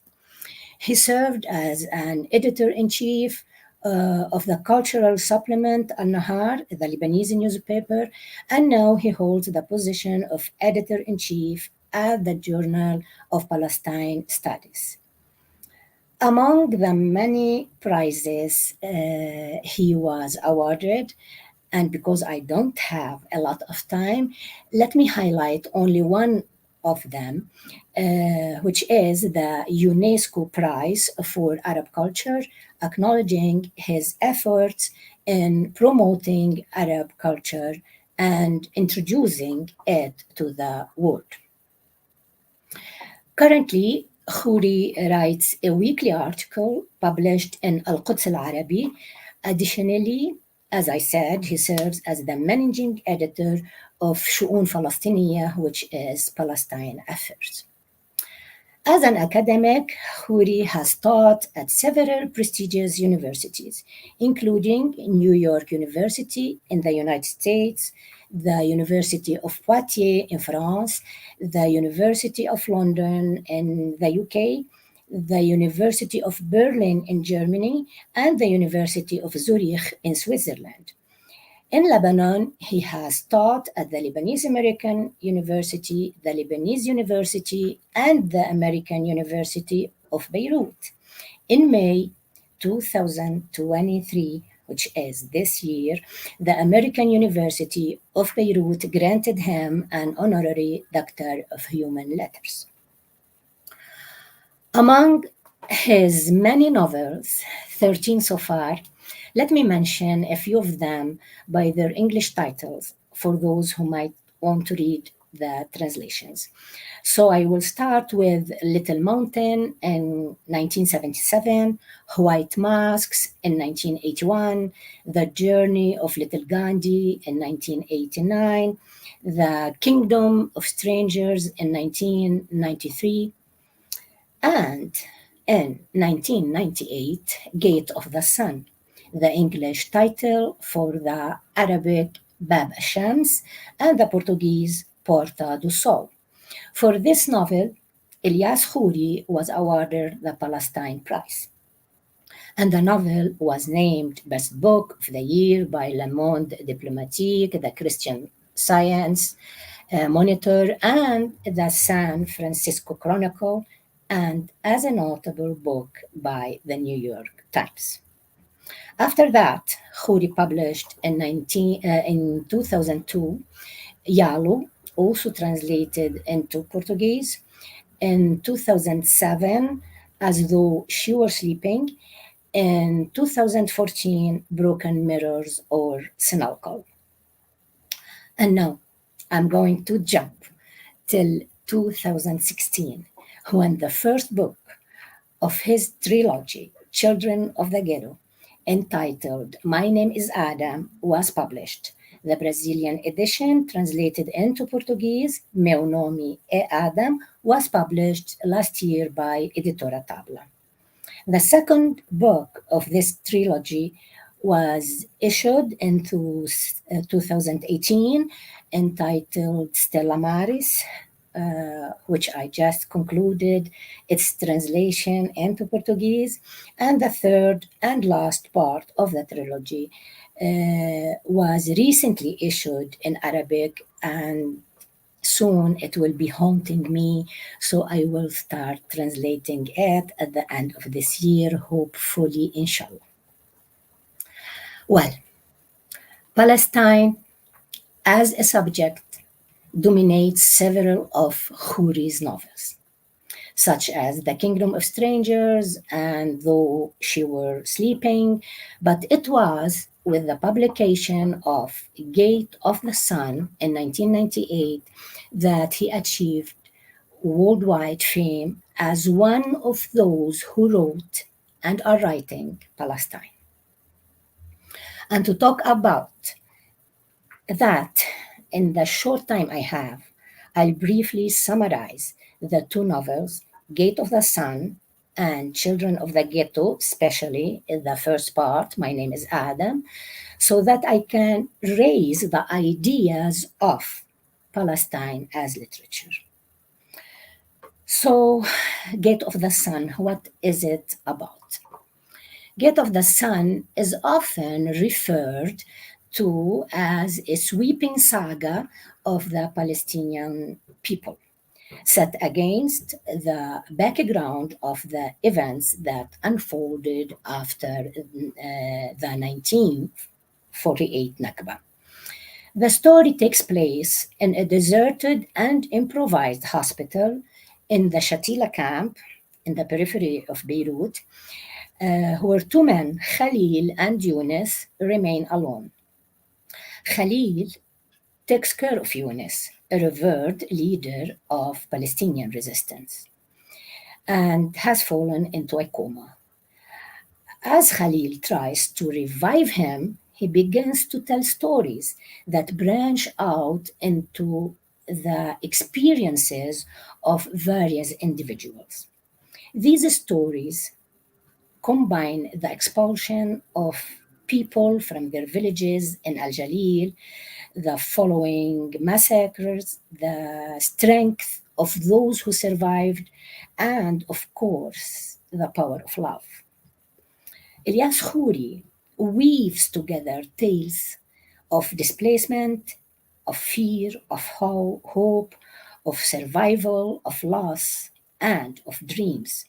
He served as an editor-in-chief of the cultural supplement Al-Nahar, the Lebanese newspaper, and now he holds the position of editor-in-chief at the Journal of Palestine Studies. Among the many prizes he was awarded, and because I don't have a lot of time, let me highlight only one of them, which is the UNESCO Prize for Arab Culture, acknowledging his efforts in promoting Arab culture and introducing it to the world. Currently, Khoury writes a weekly article published in Al-Quds Al-Arabi. Additionally, as I said, he serves as the managing editor of Shu'un Falastiniya, which is Palestine Affairs. As an academic, Khoury has taught at several prestigious universities, including New York University in the United States, the University of Poitiers in France, the University of London in the UK, the University of Berlin in Germany, and the University of Zurich in Switzerland. In Lebanon, he has taught at the Lebanese American University, the Lebanese University, and the American University of Beirut. In May 2023, which is this year, the American University of Beirut granted him an honorary Doctor of Human Letters. Among his many novels, 13 so far, let me mention a few of them by their English titles for those who might want to read the translations. So I will start with Little Mountain in 1977, White Masks in 1981, The Journey of Little Gandhi in 1989, The Kingdom of Strangers in 1993, and in 1998, Gate of the Sun, the English title for the Arabic Bab Shams and the Portuguese Porta do Sol. For this novel, Elias Khoury was awarded the Palestine Prize. And the novel was named Best Book of the Year by Le Monde Diplomatique, the Christian Science Monitor, and the San Francisco Chronicle, and as a notable book by the New York Times. After that, Khoury published in 2002 Yalo, also translated into Portuguese, in 2007 As Though She Were Sleeping, in 2014 Broken Mirrors or Sinalkal. And now I'm going to jump till 2016, when the first book of his trilogy, Children of the Ghetto, entitled My Name is Adam, was published. The Brazilian edition, translated into Portuguese, Meu Nome é Adam, was published last year by Editora Tabla. The second book of this trilogy was issued in 2018, entitled Stella Maris, which I just concluded its translation into Portuguese. And the third and last part of the trilogy was recently issued in Arabic, and soon it will be haunting me, so I will start translating it at the end of this year, hopefully, inshallah. Well, Palestine as a subject dominates several of Khoury's novels, such as The Kingdom of Strangers and Though She Were Sleeping, but it was with the publication of Gate of the Sun in 1998 that he achieved worldwide fame as one of those who wrote and are writing Palestine. And to talk about that, in the short time I have, I'll briefly summarize the two novels, Gate of the Sun and children of the ghetto, especially in the first part, my name is Adam, so that I can raise the ideas of Palestine as literature. So, Gate of the Sun, what is it about? Gate of the Sun is often referred to as a sweeping saga of the Palestinian people, set against the background of the events that unfolded after the 1948 Nakba. The story takes place in a deserted and improvised hospital in the Shatila camp in the periphery of Beirut, where two men, Khalil and Yunus, remain alone. Khalil takes care of Yunus, a revered leader of Palestinian resistance, and has fallen into a coma. As Khalil tries to revive him, he begins to tell stories that branch out into the experiences of various individuals. These stories combine the expulsion of people from their villages in Al Jalil, the following massacres, the strength of those who survived, and of course, the power of love. Elias Khoury weaves together tales of displacement, of fear, of hope, of survival, of loss, and of dreams,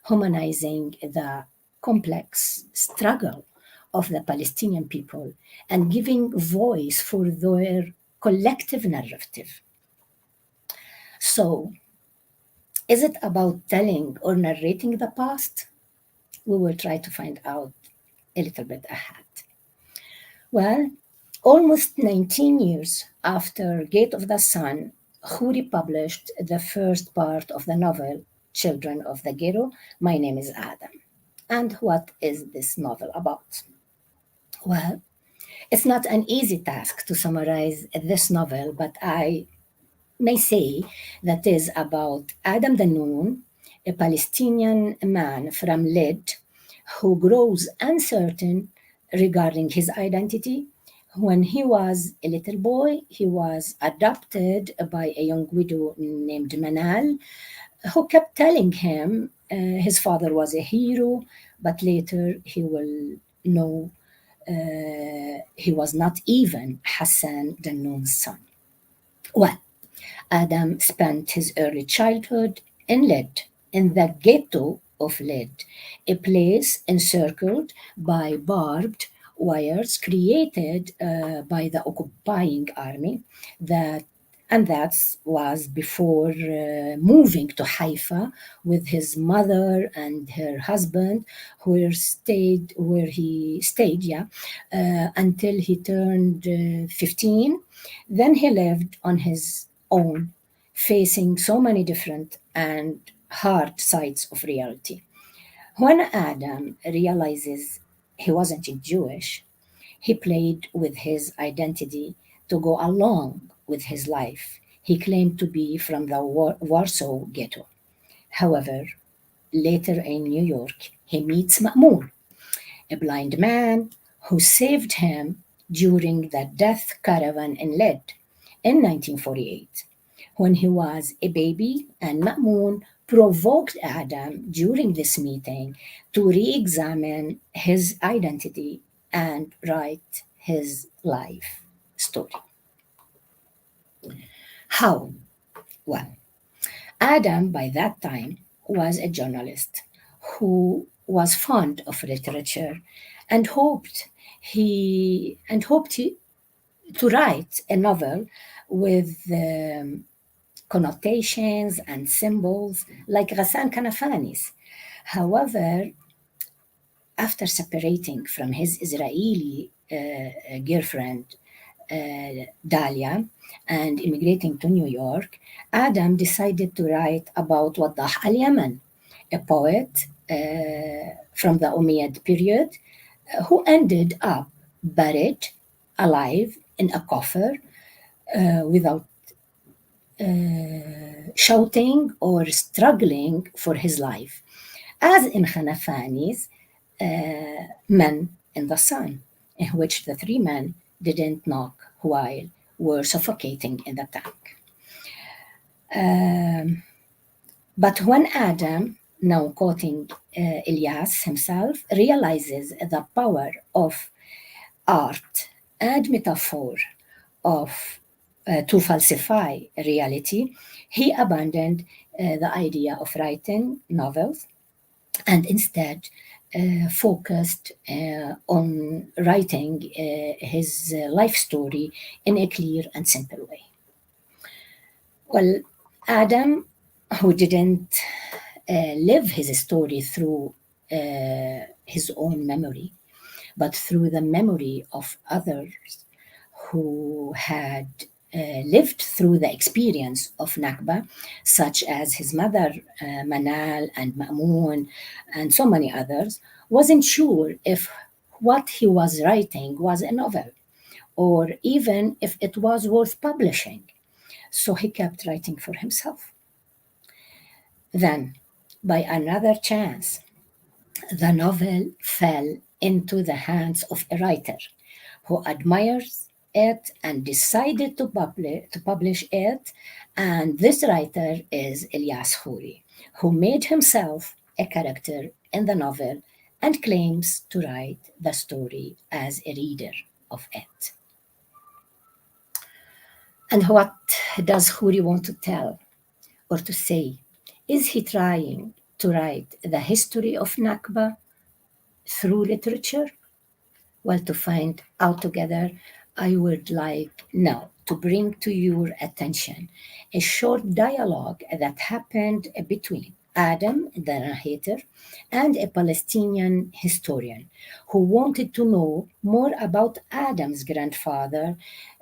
humanizing the complex struggle of the Palestinian people and giving voice for their collective narrative. So, is it about telling or narrating the past? We will try to find out a little bit ahead. Well, almost 19 years after Gate of the Sun, Khoury published the first part of the novel, Children of the Ghetto. My name is Adam. And what is this novel about? Well, it's not an easy task to summarize this novel, but I may say that is about Adam Danoun, a Palestinian man from Lydda who grows uncertain regarding his identity. When he was a little boy, he was adopted by a young widow named Manal, who kept telling him his father was a hero, but later he will know he was not even Hassan Danoun's son. Well, Adam spent his early childhood in Lydda, in the ghetto of Lydda, a place encircled by barbed wires created by the occupying army that was before moving to Haifa with his mother and her husband, where he stayed, until he turned 15. Then he lived on his own, facing so many different and hard sides of reality. When Adam realizes he wasn't Jewish, he played with his identity to go along with his life. He claimed to be from the Warsaw Ghetto. However, later in New York, he meets Ma'mun, a blind man who saved him during the death caravan in Lydda in 1948, when he was a baby, and Ma'mun provoked Adam during this meeting to re-examine his identity and write his life story. How? Well, Adam by that time was a journalist who was fond of literature and hoped to write a novel with connotations and symbols like Ghassan Kanafani's. However, after separating from his Israeli girlfriend, Dalia, and immigrating to New York, Adam decided to write about Waddah al-Yaman, a poet from the Umayyad period who ended up buried alive in a coffer without shouting or struggling for his life. as in Khanafani's Men in the Sun, in which the three men didn't knock while were suffocating in the tank. But when Adam, now quoting Elias himself, realizes the power of art and metaphor to falsify reality, he abandoned the idea of writing novels and instead focused on writing his life story in a clear and simple way. Well, Adam, who didn't live his story through his own memory, but through the memory of others who had lived through the experience of Nakba, such as his mother Manal and Ma'mun and so many others, wasn't sure if what he was writing was a novel or even if it was worth publishing. So he kept writing for himself. Then, by another chance, the novel fell into the hands of a writer who admires it and decided to publish it. And this writer is Elias Khoury, who made himself a character in the novel and claims to write the story as a reader of it. And what does Khoury want to tell or to say? Is he trying to write the history of Nakba through literature? Well, to find out together, I would like now to bring to your attention a short dialogue that happened between Adam, the narrator, and a Palestinian historian who wanted to know more about Adam's grandfather,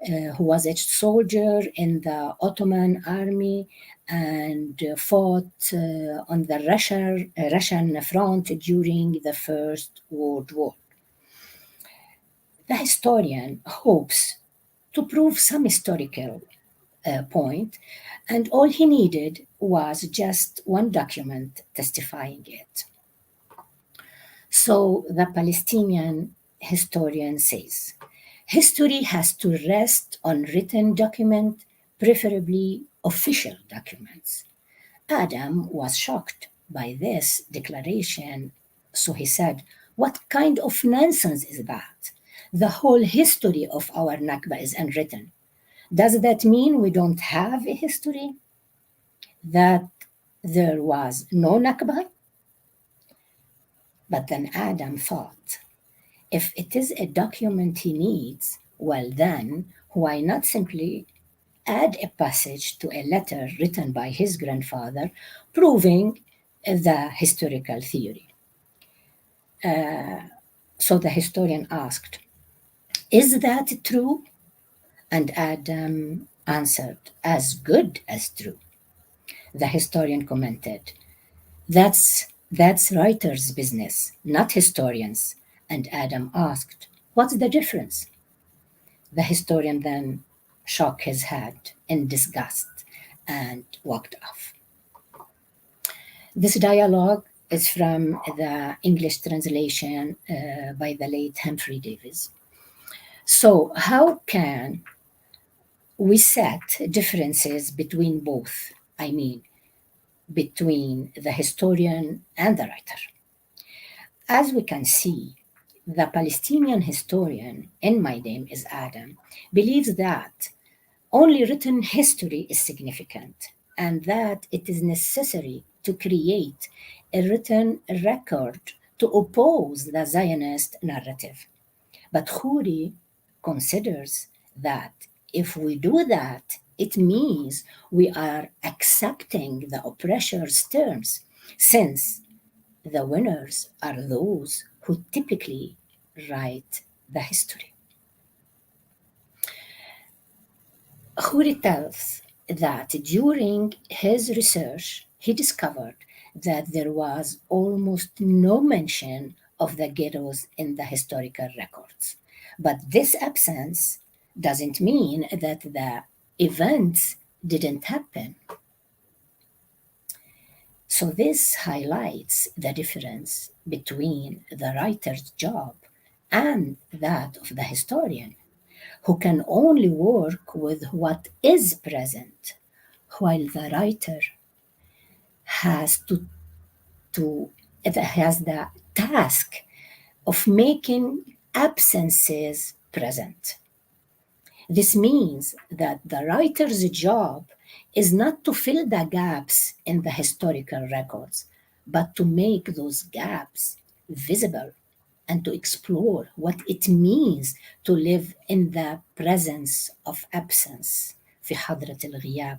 who was a soldier in the Ottoman army and fought on the Russian front during the First World War. The historian hopes to prove some historical point, and all he needed was just one document testifying it. So the Palestinian historian says, history has to rest on written document, preferably official documents. Adam was shocked by this declaration, so he said, what kind of nonsense is that? The whole history of our Nakba is unwritten. Does that mean we don't have a history? That there was no Nakba? But then Adam thought, if it is a document he needs, well then, why not simply add a passage to a letter written by his grandfather proving the historical theory? So the historian asked, is that true? And Adam answered, as good as true. The historian commented, that's writer's business, not historians. And Adam asked, what's the difference? The historian then shook his head in disgust and walked off. This dialogue is from the English translation by the late Humphrey Davies. So how can we set differences between both? I mean, between the historian and the writer. As we can see, the Palestinian historian, in My Name is Adam, believes that only written history is significant and that it is necessary to create a written record to oppose the Zionist narrative. But Khoury considers that if we do that, it means we are accepting the oppressor's terms, since the winners are those who typically write the history. Khoury tells that during his research, he discovered that there was almost no mention of the ghettos in the historical records. But this absence doesn't mean that the events didn't happen. So this highlights the difference between the writer's job and that of the historian, who can only work with what is present, while the writer has to has the task of making absences present. This means that the writer's job is not to fill the gaps in the historical records, but to make those gaps visible and to explore what it means to live in the presence of absence في حضرة الغياب.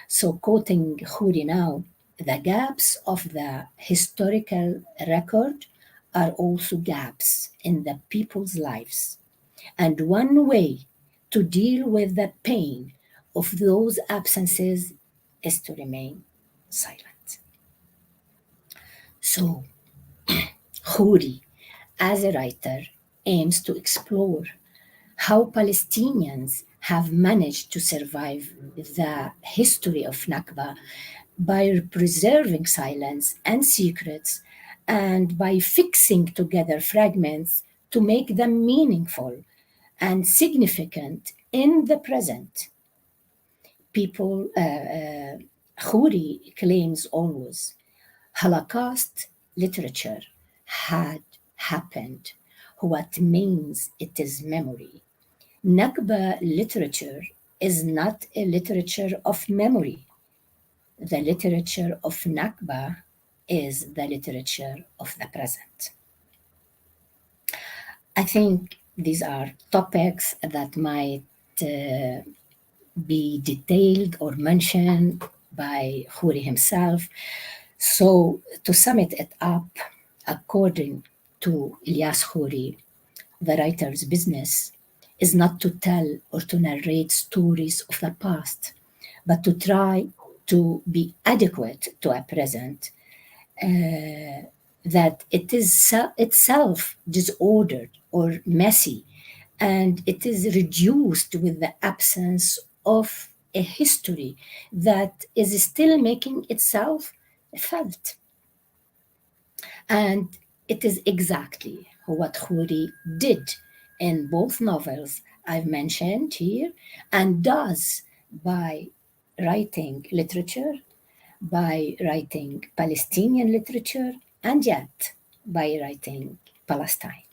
So quoting Khoury now, the gaps of the historical record are also gaps in the people's lives. And one way to deal with the pain of those absences is to remain silent. So Khoury, as a writer, aims to explore how Palestinians have managed to survive the history of Nakba by preserving silence and secrets and by fixing together fragments to make them meaningful and significant in the present. Khoury claims always Holocaust literature had happened, what means it is memory. Nakba literature is not a literature of memory. The literature of Nakba is the literature of the present. I think these are topics that might be detailed or mentioned by Khoury himself. So to sum it up, according to Elias Khoury, the writer's business is not to tell or to narrate stories of the past, but to try to be adequate to a present that it is itself disordered or messy, and it is reduced with the absence of a history that is still making itself felt. And it is exactly what Khoury did in both novels I've mentioned here and does by writing literature, by writing Palestinian literature, and yet by writing Palestine.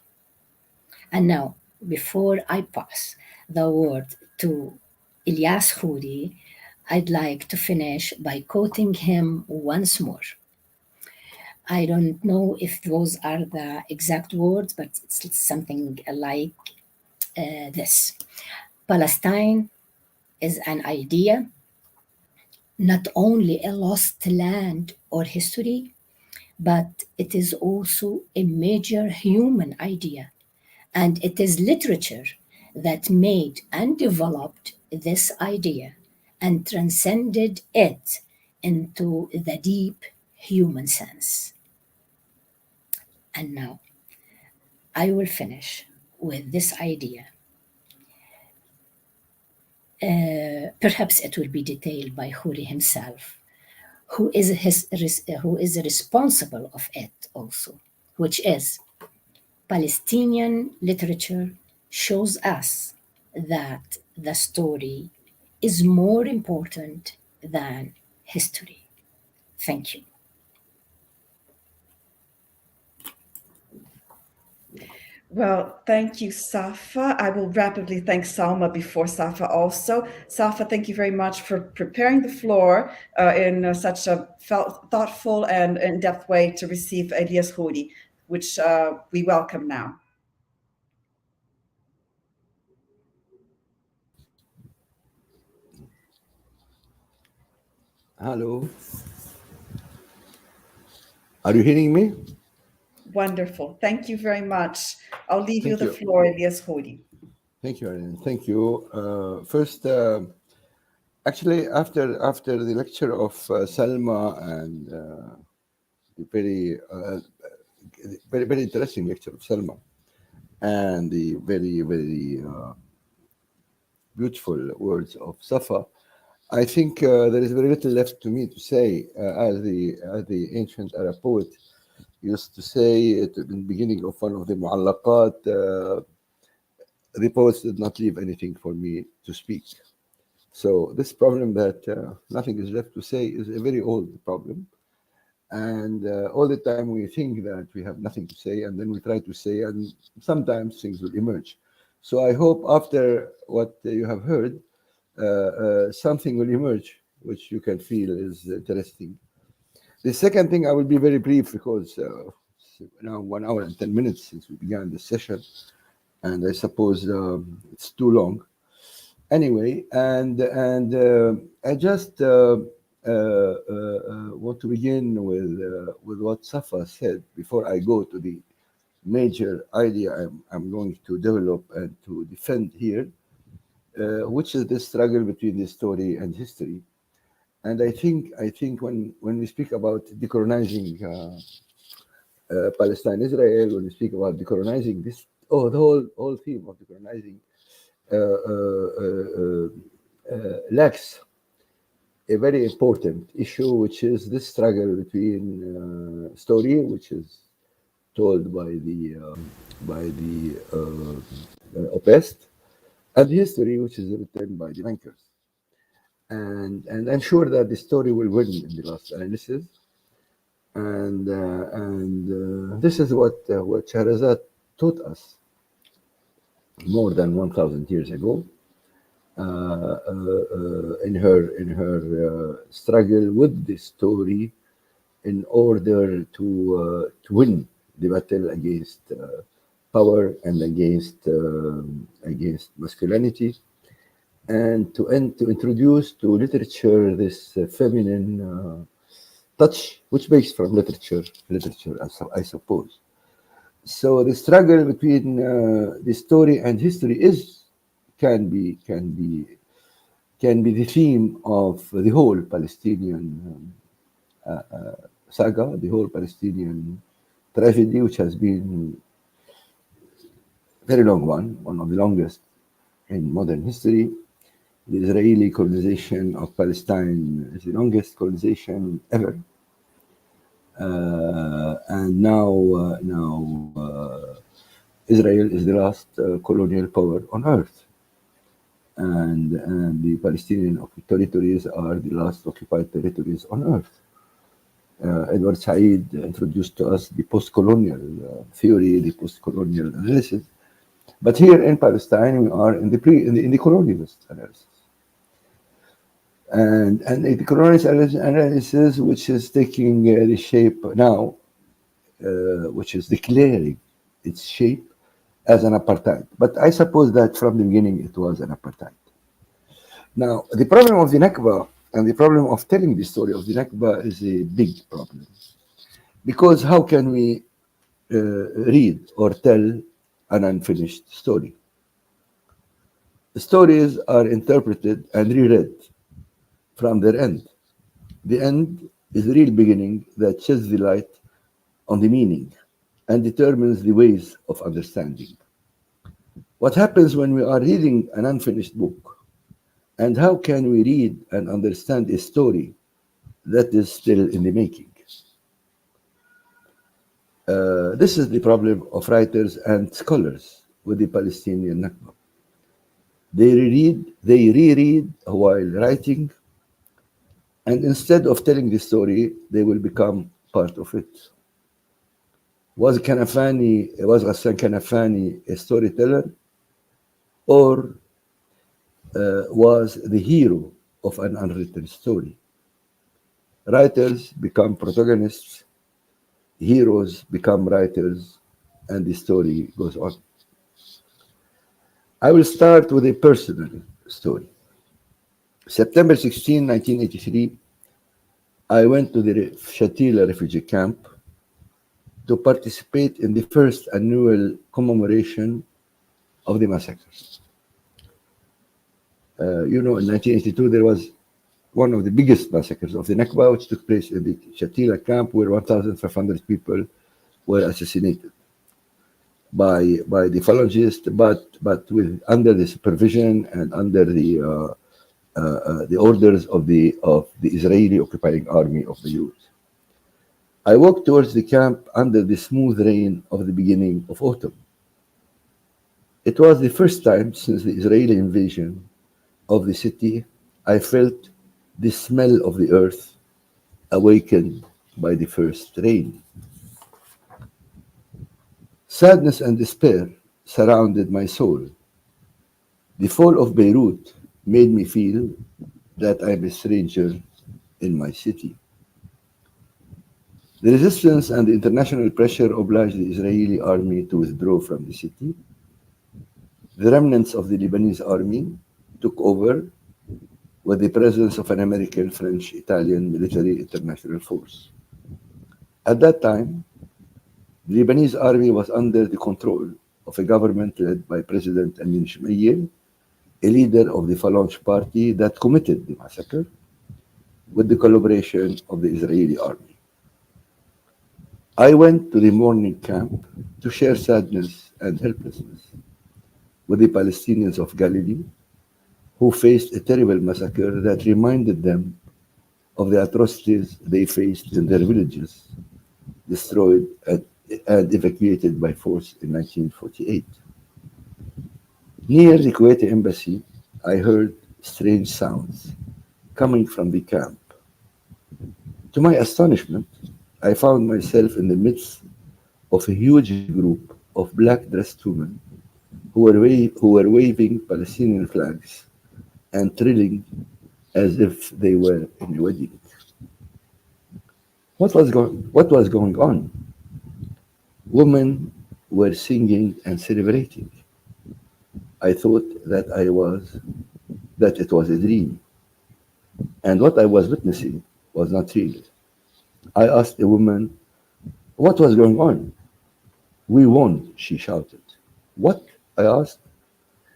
And now, before I pass the word to Elias Khoury, I'd like to finish by quoting him once more. I don't know if those are the exact words, but it's something like this. Palestine is an idea, not only a lost land or history, but it is also a major human idea. And it is literature that made and developed this idea and transcended it into the deep human sense. And now I will finish with this idea. Perhaps it will be detailed by Khoury himself, who is responsible of it also, which is Palestinian literature shows us that the story is more important than history. Thank you. Well, thank you, Safa. I will rapidly thank Selma before Safa also. Safa, thank you very much for preparing the floor in such a thoughtful and in-depth way to receive Elias Khoury, which we welcome now. Hello. Are you hearing me? Wonderful. Thank you very much. I'll leave you Thank the you. floor, Elias Khoury. Thank you, Arlene. Thank you. First, actually, after the lecture of Selma and the very interesting lecture of Selma and the very beautiful words of Safa, I think there is very little left to me to say, as the ancient Arab poet used to say at the beginning of one of the mu'allaqat, the poets did not leave anything for me to speak. So this problem that nothing is left to say is a very old problem. And all the time we think that we have nothing to say, and then we try to say, and sometimes things will emerge. So I hope after what you have heard, something will emerge which you can feel is interesting. The second thing, I will be very brief because now 1 hour and 10 minutes since we began this session, and I suppose it's too long. Anyway, and I just want to begin with what Safa said before I go to the major idea I'm going to develop and to defend here, which is the struggle between the story and history. And I think when we speak about decolonizing Palestine, Israel, when we speak about decolonizing this, the whole theme of decolonizing lacks a very important issue, which is this struggle between story, which is told by the oppressed, and history, which is written by the bankers. And I'm sure that the story will win in the last analysis. And this is what Shahrazad taught us more than 1,000 years ago. In her struggle with the story in order to win the battle against power and against masculinity, and to introduce to literature this feminine touch, which makes from literature, I suppose. So the struggle between the story and history can be the theme of the whole Palestinian saga, the whole Palestinian tragedy, which has been a very long one of the longest in modern history. The Israeli colonization of Palestine is the longest colonization ever. And now Israel is the last colonial power on earth. And the Palestinian territories are the last occupied territories on earth. Edward Said introduced to us the post-colonial theory, the post-colonial analysis. But here in Palestine, we are in the colonialist analysis. And the colonialist analysis, which is taking the shape now, which is declaring its shape as an apartheid. But I suppose that from the beginning it was an apartheid. Now, the problem of the Nakba and the problem of telling the story of the Nakba is a big problem. Because how can we read or tell an unfinished story? The stories are interpreted and reread from their end. The end is the real beginning that sheds the light on the meaning and determines the ways of understanding. What happens when we are reading an unfinished book? And how can we read and understand a story that is still in the making? This is the problem of writers and scholars with the Palestinian Nakba. They reread while writing, and instead of telling the story, they will become part of it. Was Ghassan Kanafani a storyteller, or was the hero of an unwritten story? Writers become protagonists, heroes become writers, and the story goes on. I will start with a personal story. September 16, 1983, I went to the Shatila refugee camp to participate in the first annual commemoration of the massacres. In 1982, there was one of the biggest massacres of the Nakba, which took place in the Shatila camp, where 1,500 people were assassinated by the Phalangists, but under the supervision and under the the orders of the Israeli occupying army of Beirut. I walked towards the camp under the smooth rain of the beginning of autumn. It was the first time since the Israeli invasion of the city I felt the smell of the earth awakened by the first rain. Sadness and despair surrounded my soul. The fall of Beirut made me feel that I'm a stranger in my city. The resistance and the international pressure obliged the Israeli army to withdraw from the city. The remnants of the Lebanese army took over with the presence of an American, French, Italian military international force. At that time, the Lebanese army was under the control of a government led by President Amin Shmayyel, a leader of the Falange party that committed the massacre with the collaboration of the Israeli army. I went to the mourning camp to share sadness and helplessness with the Palestinians of Galilee who faced a terrible massacre that reminded them of the atrocities they faced in their villages, destroyed and evacuated by force in 1948. Near the Kuwaiti embassy, I heard strange sounds coming from the camp. To my astonishment, I found myself in the midst of a huge group of black-dressed women who were waving Palestinian flags and thrilling as if they were in a wedding. What was going on? Women were singing and celebrating. I thought that it was a dream, and what I was witnessing was not real. I asked a woman what was going on. We won, she shouted. What? I asked.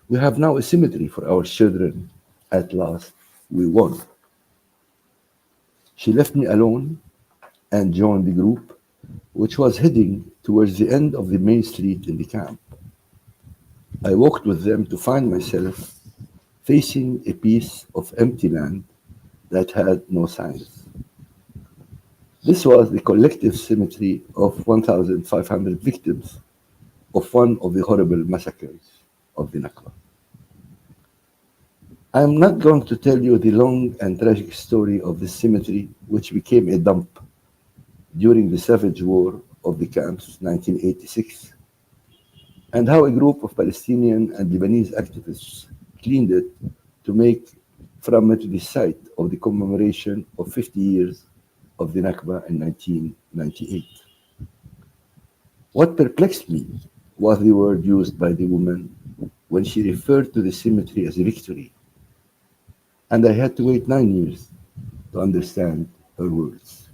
We have now a cemetery for our children. At last, we won. She left me alone and joined the group, which was heading towards the end of the main street in the camp. I walked with them to find myself facing a piece of empty land that had no signs. This was the collective cemetery of 1,500 victims of one of the horrible massacres of the Nakba. I am not going to tell you the long and tragic story of this cemetery, which became a dump during the Savage War of the camps, 1986, and how a group of Palestinian and Lebanese activists cleaned it to make from it the site of the commemoration of 50 years of the Nakba in 1998. What perplexed me was the word used by the woman when she referred to the cemetery as a victory, and I had to wait 9 years to understand her words.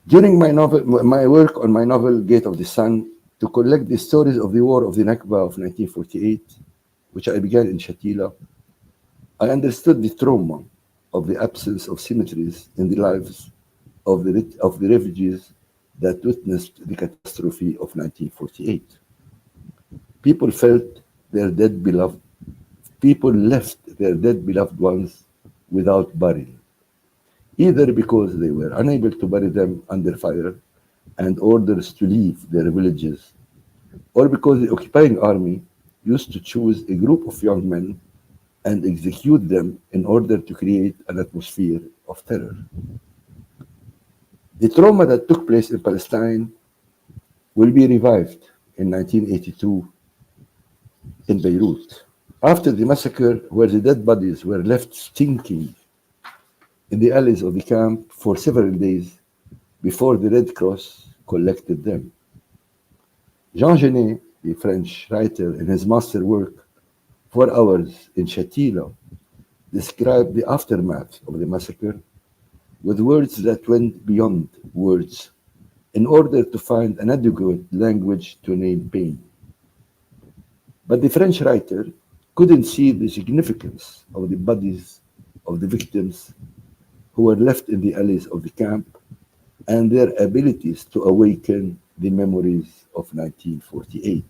During my work on my novel Gate of the Sun, to collect the stories of the war of the Nakba of 1948, which I began in Shatila, I understood the trauma of the absence of cemeteries in the lives of the refugees that witnessed the catastrophe of 1948. People left their dead beloved ones without burial, either because they were unable to bury them under fire and orders to leave their villages, or because the occupying army used to choose a group of young men and execute them in order to create an atmosphere of terror. The trauma that took place in Palestine will be revived in 1982 in Beirut. After the massacre, where the dead bodies were left stinking in the alleys of the camp for several days before the Red Cross collected them. Jean Genet, the French writer, in his masterwork 4 Hours in Shatila, described the aftermath of the massacre with words that went beyond words in order to find an adequate language to name pain. But the French writer couldn't see the significance of the bodies of the victims who were left in the alleys of the camp and their abilities to awaken the memories of 1948.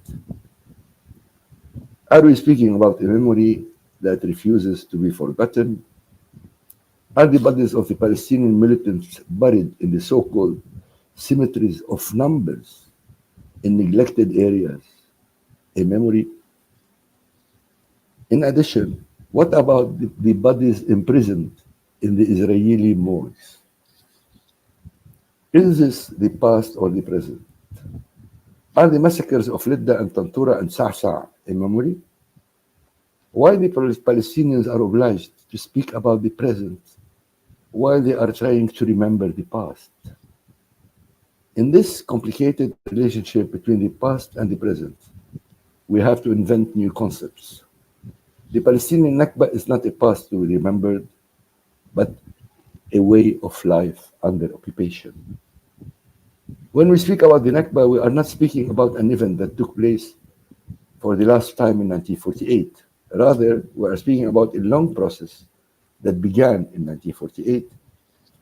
Are we speaking about a memory that refuses to be forgotten? Are the bodies of the Palestinian militants buried in the so-called cemeteries of numbers in neglected areas a memory? In addition, what about the bodies imprisoned in the Israeli morgues? Is this the past or the present? Are the massacres of Lydda and Tantura and Sabbagh a memory? Why the Palestinians are obliged to speak about the present while they are trying to remember the past? In this complicated relationship between the past and the present, we have to invent new concepts. The Palestinian Nakba is not a past to be remembered, but a way of life under occupation. When we speak about the Nakba, we are not speaking about an event that took place for the last time in 1948. Rather, we are speaking about a long process that began in 1948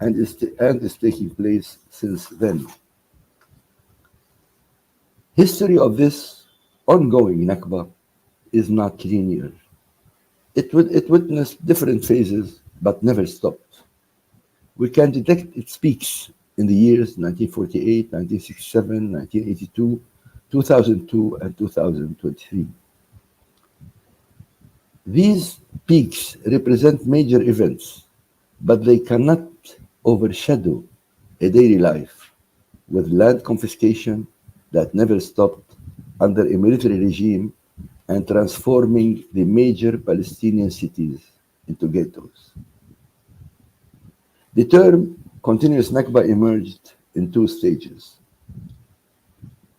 and is taking place since then. History of this ongoing Nakba is not linear. It witnessed different phases, but never stopped. We can detect its peaks in the years 1948, 1967, 1982, 2002, and 2023. These peaks represent major events, but they cannot overshadow a daily life with land confiscation that never stopped under a military regime and transforming the major Palestinian cities into ghettos. The term continuous Nakba emerged in two stages.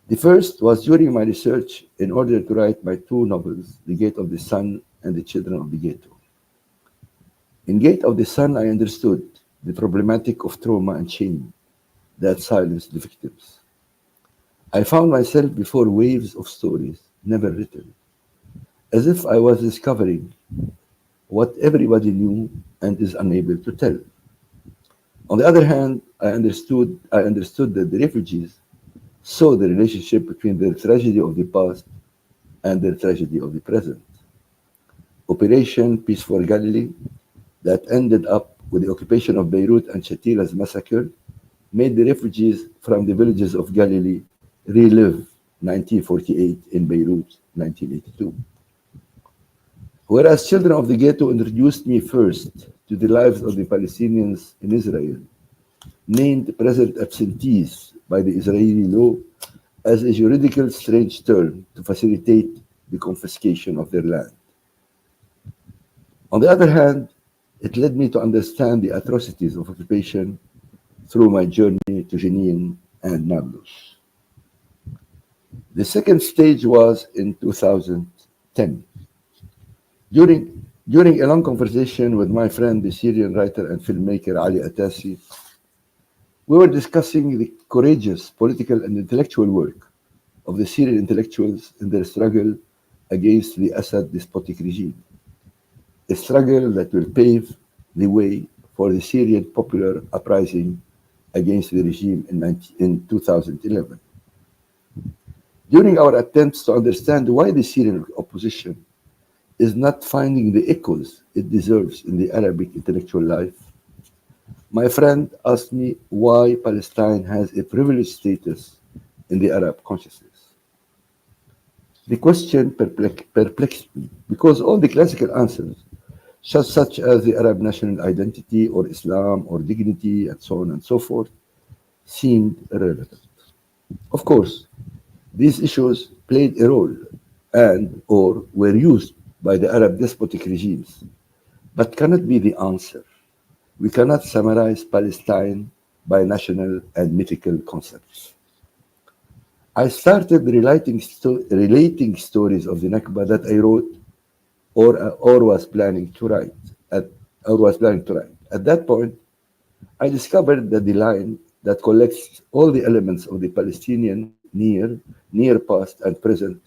The first was during my research in order to write my two novels, The Gate of the Sun and The Children of the Ghetto. In Gate of the Sun, I understood the problematic of trauma and shame that silenced the victims. I found myself before waves of stories never written, as if I was discovering what everybody knew and is unable to tell. On the other hand, I understood that the refugees saw the relationship between their tragedy of the past and their tragedy of the present. Operation Peace for Galilee, that ended up with the occupation of Beirut and Shatila's massacre, made the refugees from the villages of Galilee relive 1948 in Beirut, 1982. Whereas Children of the Ghetto introduced me first to the lives of the Palestinians in Israel, named present absentees by the Israeli law as a juridical strange term to facilitate the confiscation of their land. On the other hand, it led me to understand the atrocities of occupation through my journey to Jenin and Nablus. The second stage was in 2010. During a long conversation with my friend, the Syrian writer and filmmaker Ali Atasi, we were discussing the courageous political and intellectual work of the Syrian intellectuals in their struggle against the Assad despotic regime, a struggle that will pave the way for the Syrian popular uprising against the regime in 2011. During our attempts to understand why the Syrian opposition is not finding the echoes it deserves in the Arabic intellectual life, my friend asked me why Palestine has a privileged status in the Arab consciousness. The question perplexed me because all the classical answers, such as the Arab national identity or Islam or dignity and so on and so forth, seemed irrelevant. Of course, these issues played a role and or were used by the Arab despotic regimes, but cannot be the answer. We cannot summarize Palestine by national and mythical concepts. I started relating stories of the Nakba that I wrote or was planning to write. At that point, I discovered that the line that collects all the elements of the Palestinian near past and present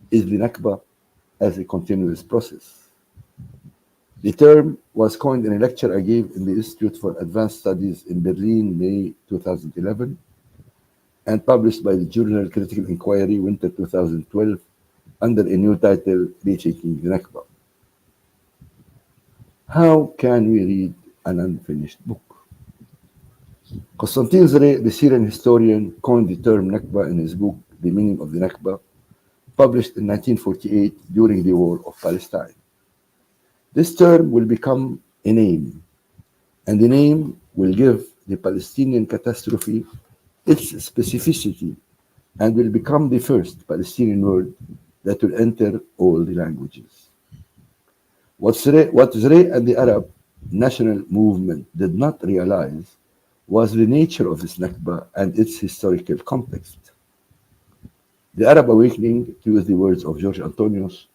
is the Nakba as a continuous process. The term was coined in a lecture I gave in the Institute for Advanced Studies in Berlin, May 2011, and published by the journal Critical Inquiry, Winter 2012, under a new title, Rethinking the Nakba. How can we read an unfinished book? Constantin Zre, the Syrian historian, coined the term Nakba in his book, The Meaning of the Nakba, published in 1948 during the War of Palestine. This term will become a name, and the name will give the Palestinian catastrophe its specificity and will become the first Palestinian word that will enter all the languages. What Zre and the Arab national movement did not realize was the nature of this Nakba and its historical context. The Arab awakening, to use the words of George Antonius,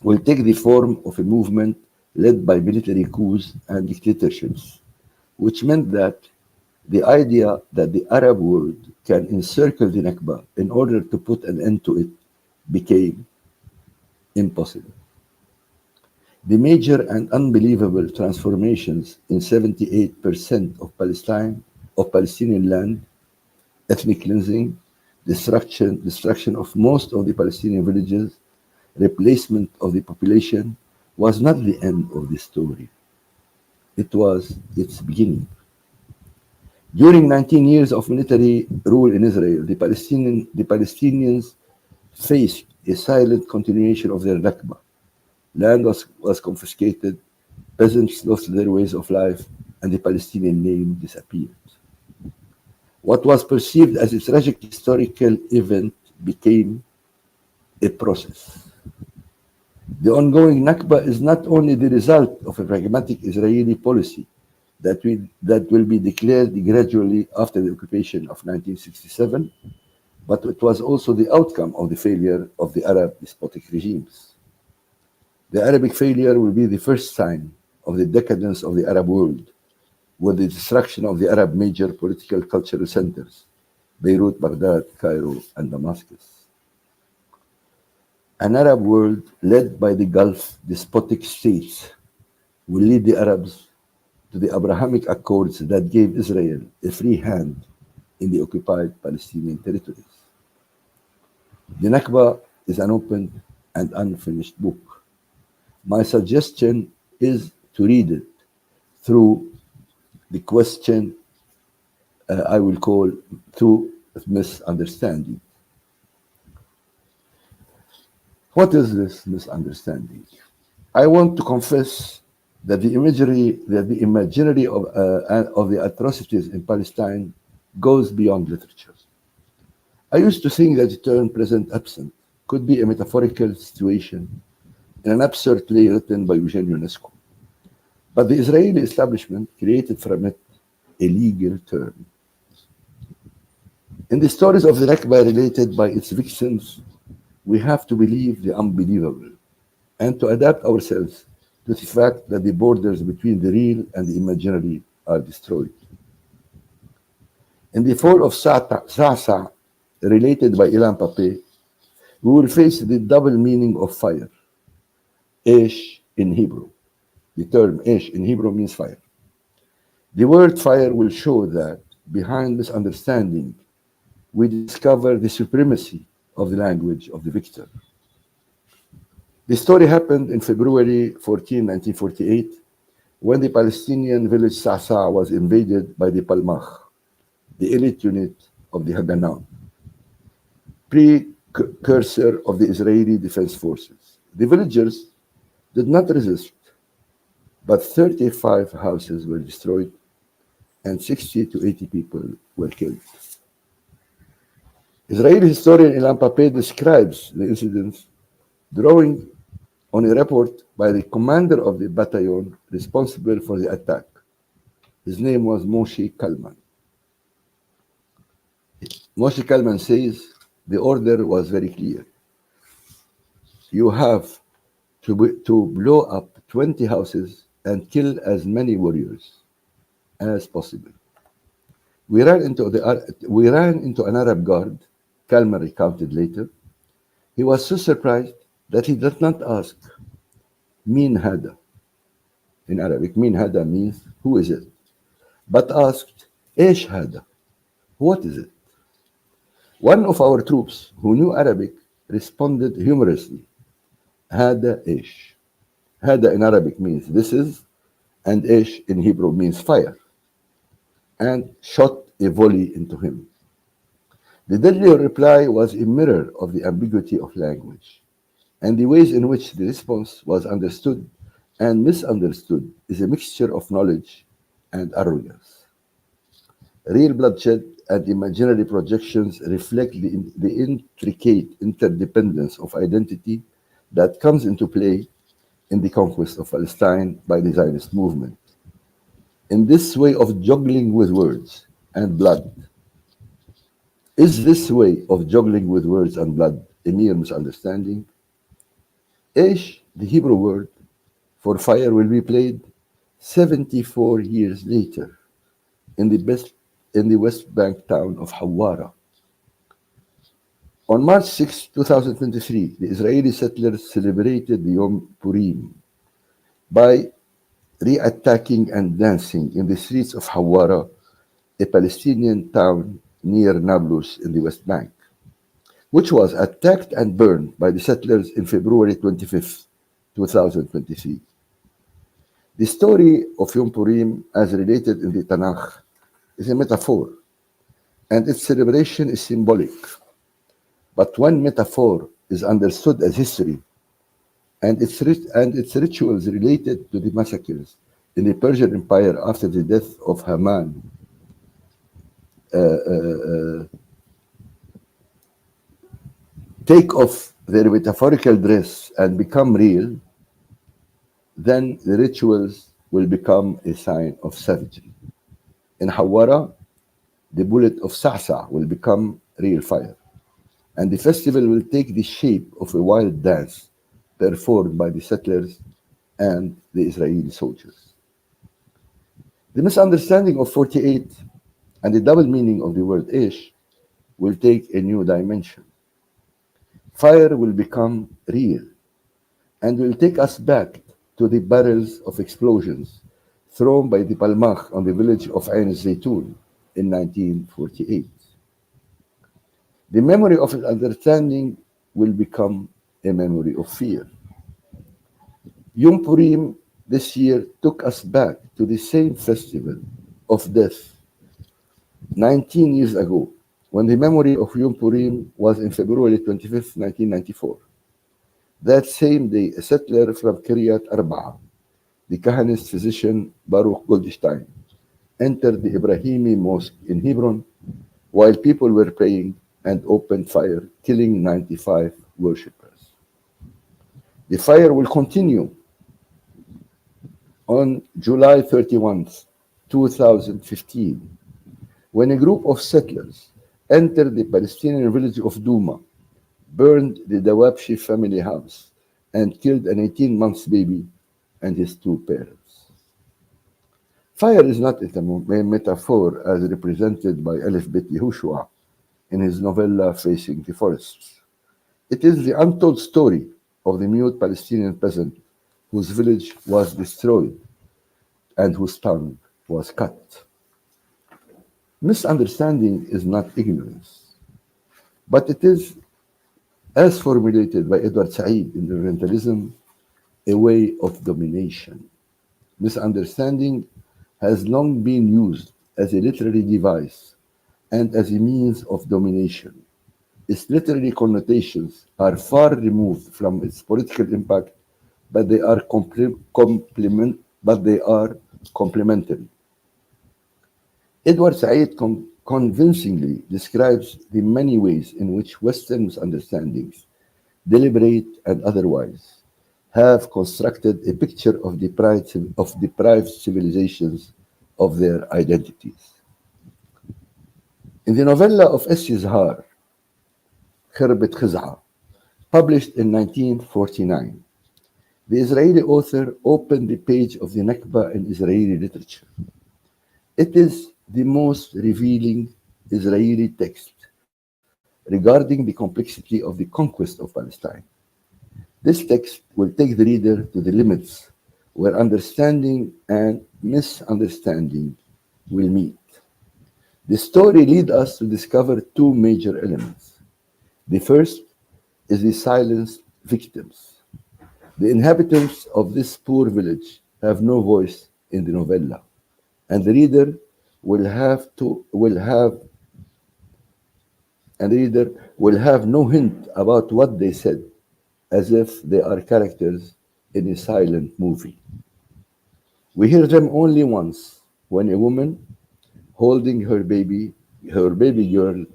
will take the form of a movement led by military coups and dictatorships, which meant that the idea that the Arab world can encircle the Nakba in order to put an end to it became impossible. The major and unbelievable transformations in 78% of Palestinian land, ethnic cleansing, destruction of most of the Palestinian villages, replacement of the population was not the end of the story. It was its beginning. During 19 years of military rule in Israel, the Palestinians faced a silent continuation of their Nakba. Land was confiscated, peasants lost their ways of life, and the Palestinian name disappeared. What was perceived as a tragic historical event became a process. The ongoing Nakba is not only the result of a pragmatic Israeli policy that will be declared gradually after the occupation of 1967, but it was also the outcome of the failure of the Arab despotic regimes. The Arabic failure will be the first sign of the decadence of the Arab world, with the destruction of the Arab major political cultural centers, Beirut, Baghdad, Cairo, and Damascus. An Arab world led by the Gulf despotic states will lead the Arabs to the Abrahamic Accords that gave Israel a free hand in the occupied Palestinian territories. The Nakba is an open and unfinished book. My suggestion is to read it through the question I will call through misunderstanding. What is this misunderstanding? I want to confess that the imaginary of the atrocities in Palestine goes beyond literature. I used to think that the term present absent could be a metaphorical situation in an absurd play written by Eugene Ionesco. But the Israeli establishment created from it a legal term. In the stories of the Nakba related by its victims, we have to believe the unbelievable and to adapt ourselves to the fact that the borders between the real and the imaginary are destroyed. In the fall of Sa'sa, related by Ilan Pape, we will face the double meaning of fire. Esh in Hebrew. The term Esh in Hebrew means fire. The word fire will show that behind misunderstanding, we discover the supremacy of the language of the victor. The story happened in February 14, 1948, when the Palestinian village Sa'sa was invaded by the Palmach, the elite unit of the Haganah, precursor of the Israeli Defense Forces. The villagers did not resist, but 35 houses were destroyed and 60 to 80 people were killed. Israeli historian Ilan Pape describes the incidents, drawing on a report by the commander of the battalion responsible for the attack. His name was Moshe Kalman. Moshe Kalman says the order was very clear. You have to blow up 20 houses and kill as many warriors as possible. We ran into an Arab guard, Kalman recounted later. He was so surprised that he did not ask, Min hada. In Arabic, Min hada means, who is it? But asked, Esh hada. What is it? One of our troops who knew Arabic responded humorously, Hada Esh. Hada in Arabic means this is, and Ish in Hebrew means fire, and shot a volley into him. The deadly reply was a mirror of the ambiguity of language, and the ways in which the response was understood and misunderstood is a mixture of knowledge and arrogance. Real bloodshed and imaginary projections reflect the intricate interdependence of identity that comes into play in the conquest of Palestine by the Zionist movement. In this way of juggling with words and blood, is this way of juggling with words and blood a mere misunderstanding? Ish, the Hebrew word for fire, will be played 74 years later in the West Bank town of Hawara. On March 6, 2023, the Israeli settlers celebrated the Yom Purim by re-attacking and dancing in the streets of Hawara, a Palestinian town near Nablus in the West Bank, which was attacked and burned by the settlers in February 25, 2023. The story of Yom Purim, as related in the Tanakh, is a metaphor, and its celebration is symbolic. But when metaphor is understood as history, and its rituals related to the massacres in the Persian Empire after the death of Haman, take off their metaphorical dress and become real, then the rituals will become a sign of savagery. In Hawara, the bullet of Sa'sa will become real fire, and the festival will take the shape of a wild dance performed by the settlers and the Israeli soldiers. The misunderstanding of 48 and the double meaning of the word Ish will take a new dimension. Fire will become real and will take us back to the barrels of explosions thrown by the Palmach on the village of Ain Zaytun in 1948. The memory of understanding will become a memory of fear. Yom Purim this year took us back to the same festival of death 19 years ago, when the memory of Yom Purim was in February 25th, 1994. That same day, a settler from Kiryat Arba'a, the Kahanist physician Baruch Goldstein, entered the Ibrahimi Mosque in Hebron while people were praying and opened fire, killing 95 worshippers. The fire will continue on July 31, 2015, when a group of settlers entered the Palestinian village of Douma, burned the Dawabshi family house, and killed an 18-month baby and his two parents. Fire is not a metaphor as represented by Aleph Bet Yehoshua in his novella Facing the Forests. It is the untold story of the mute Palestinian peasant whose village was destroyed and whose tongue was cut. Misunderstanding is not ignorance, but it is, as formulated by Edward Said in Orientalism, a way of domination. Misunderstanding has long been used as a literary device and as a means of domination. Its literary connotations are far removed from its political impact, but they are complementary. Edward Said convincingly describes the many ways in which Western misunderstandings, deliberate and otherwise, have constructed a picture of deprived civilizations of their identities. In the novella of S. Yazhar, Khirbet Khiz'a, published in 1949, the Israeli author opened the page of the Nakba in Israeli literature. It is the most revealing Israeli text regarding the complexity of the conquest of Palestine. This text will take the reader to the limits where understanding and misunderstanding will meet. The story leads us to discover two major elements. The first is the silenced victims. The inhabitants of this poor village have no voice in the novella, and the reader will have to will have and the reader will have no hint about what they said, as if they are characters in a silent movie. We hear them only once when a woman holding her baby girl,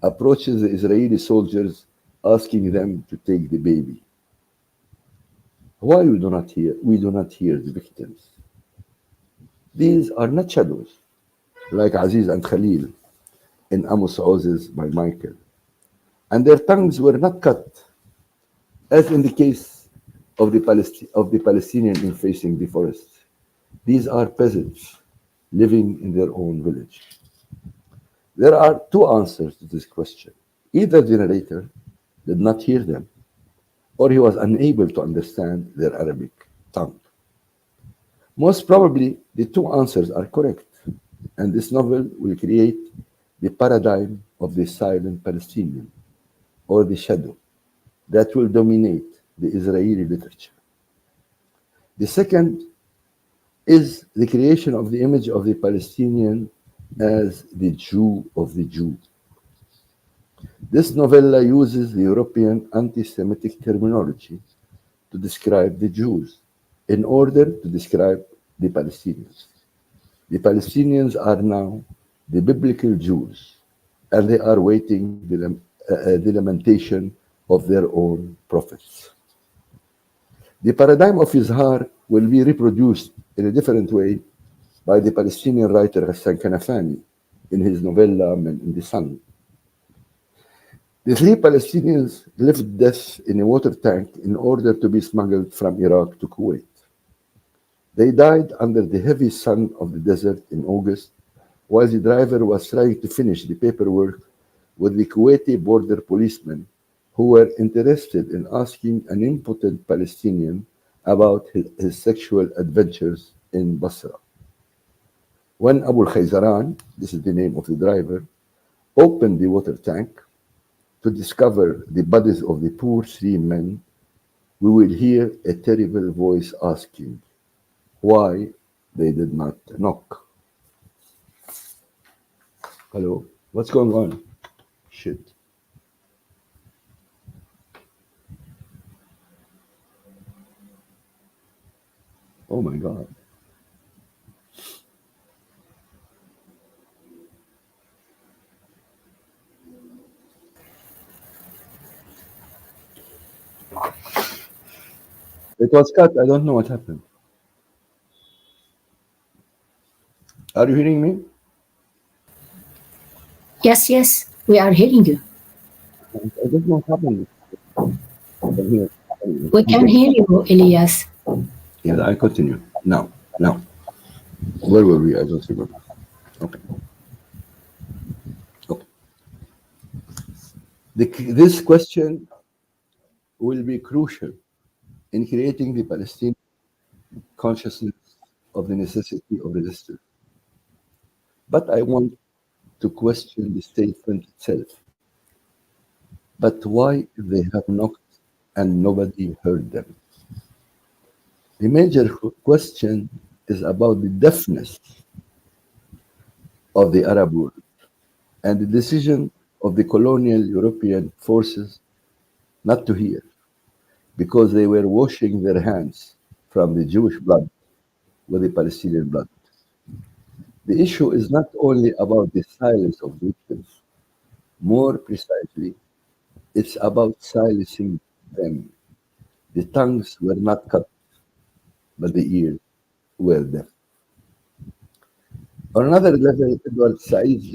approaches the Israeli soldiers asking them to take the baby. Why we do not hear the victims? These are not shadows like Aziz and Khalil in Amos Oz's by Michael, and their tongues were not cut, as in the case of the Palestinian in facing the forest. These are peasants living in their own village. There are two answers to this question. Either the narrator did not hear them, or he was unable to understand their Arabic tongue. Most probably, the two answers are correct, and this novel will create the paradigm of the silent Palestinian, or the shadow, that will dominate the Israeli literature. The second is the creation of the image of the Palestinian as the Jew of the Jew. This novella uses the European anti Semitic terminology to describe the Jews in order to describe the Palestinians. The Palestinians are now the biblical Jews, and they are waiting the lamentation of their own prophets. The paradigm of Izhar will be reproduced in a different way by the Palestinian writer Hassan Kanafani in his novella Men in the Sun. The three Palestinians lived death in a water tank in order to be smuggled from Iraq to Kuwait. They died under the heavy sun of the desert in August, while the driver was trying to finish the paperwork with the Kuwaiti border policemen who were interested in asking an impotent Palestinian about his sexual adventures in Basra. When Abu al-Khayzaran, this is the name of the driver, opened the water tank to discover the bodies of the poor three men, we will hear a terrible voice asking why they did not knock. Hello? What's going on? Shit. Oh my God. It was cut. I don't know what happened. Are you hearing me? Yes, yes, we are hearing you. I don't know what happened. I can hear. We can hear you, Elias. Yes, I continue. Now. Where were we? I don't remember. Okay. This question will be crucial in creating the Palestinian consciousness of the necessity of resistance. But I want to question the statement itself. But why if they have knocked and nobody heard them? The major question is about the deafness of the Arab world and the decision of the colonial European forces not to hear, because they were washing their hands from the Jewish blood with the Palestinian blood. The issue is not only about the silence of victims. More precisely, it's about silencing them. The tongues were not cut, but the ears were deaf. On another level, Edward Said's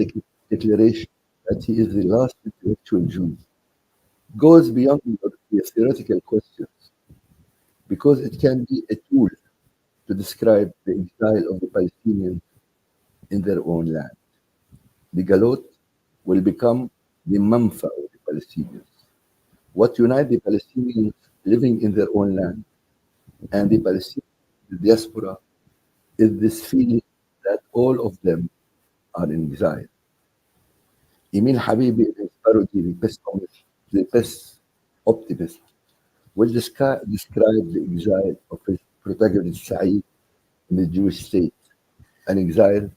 declaration that he is the last intellectual Jew goes beyond the theoretical questions, because it can be a tool to describe the exile of the Palestinians in their own land. The Galot will become the Manfa of the Palestinians. What unites the Palestinians living in their own land and the Palestinian diaspora is this feeling that all of them are in exile. Emil Habibi, in his parody, The Pest Optimist, will describe the exile of his protagonist Saeed in the Jewish state, an exile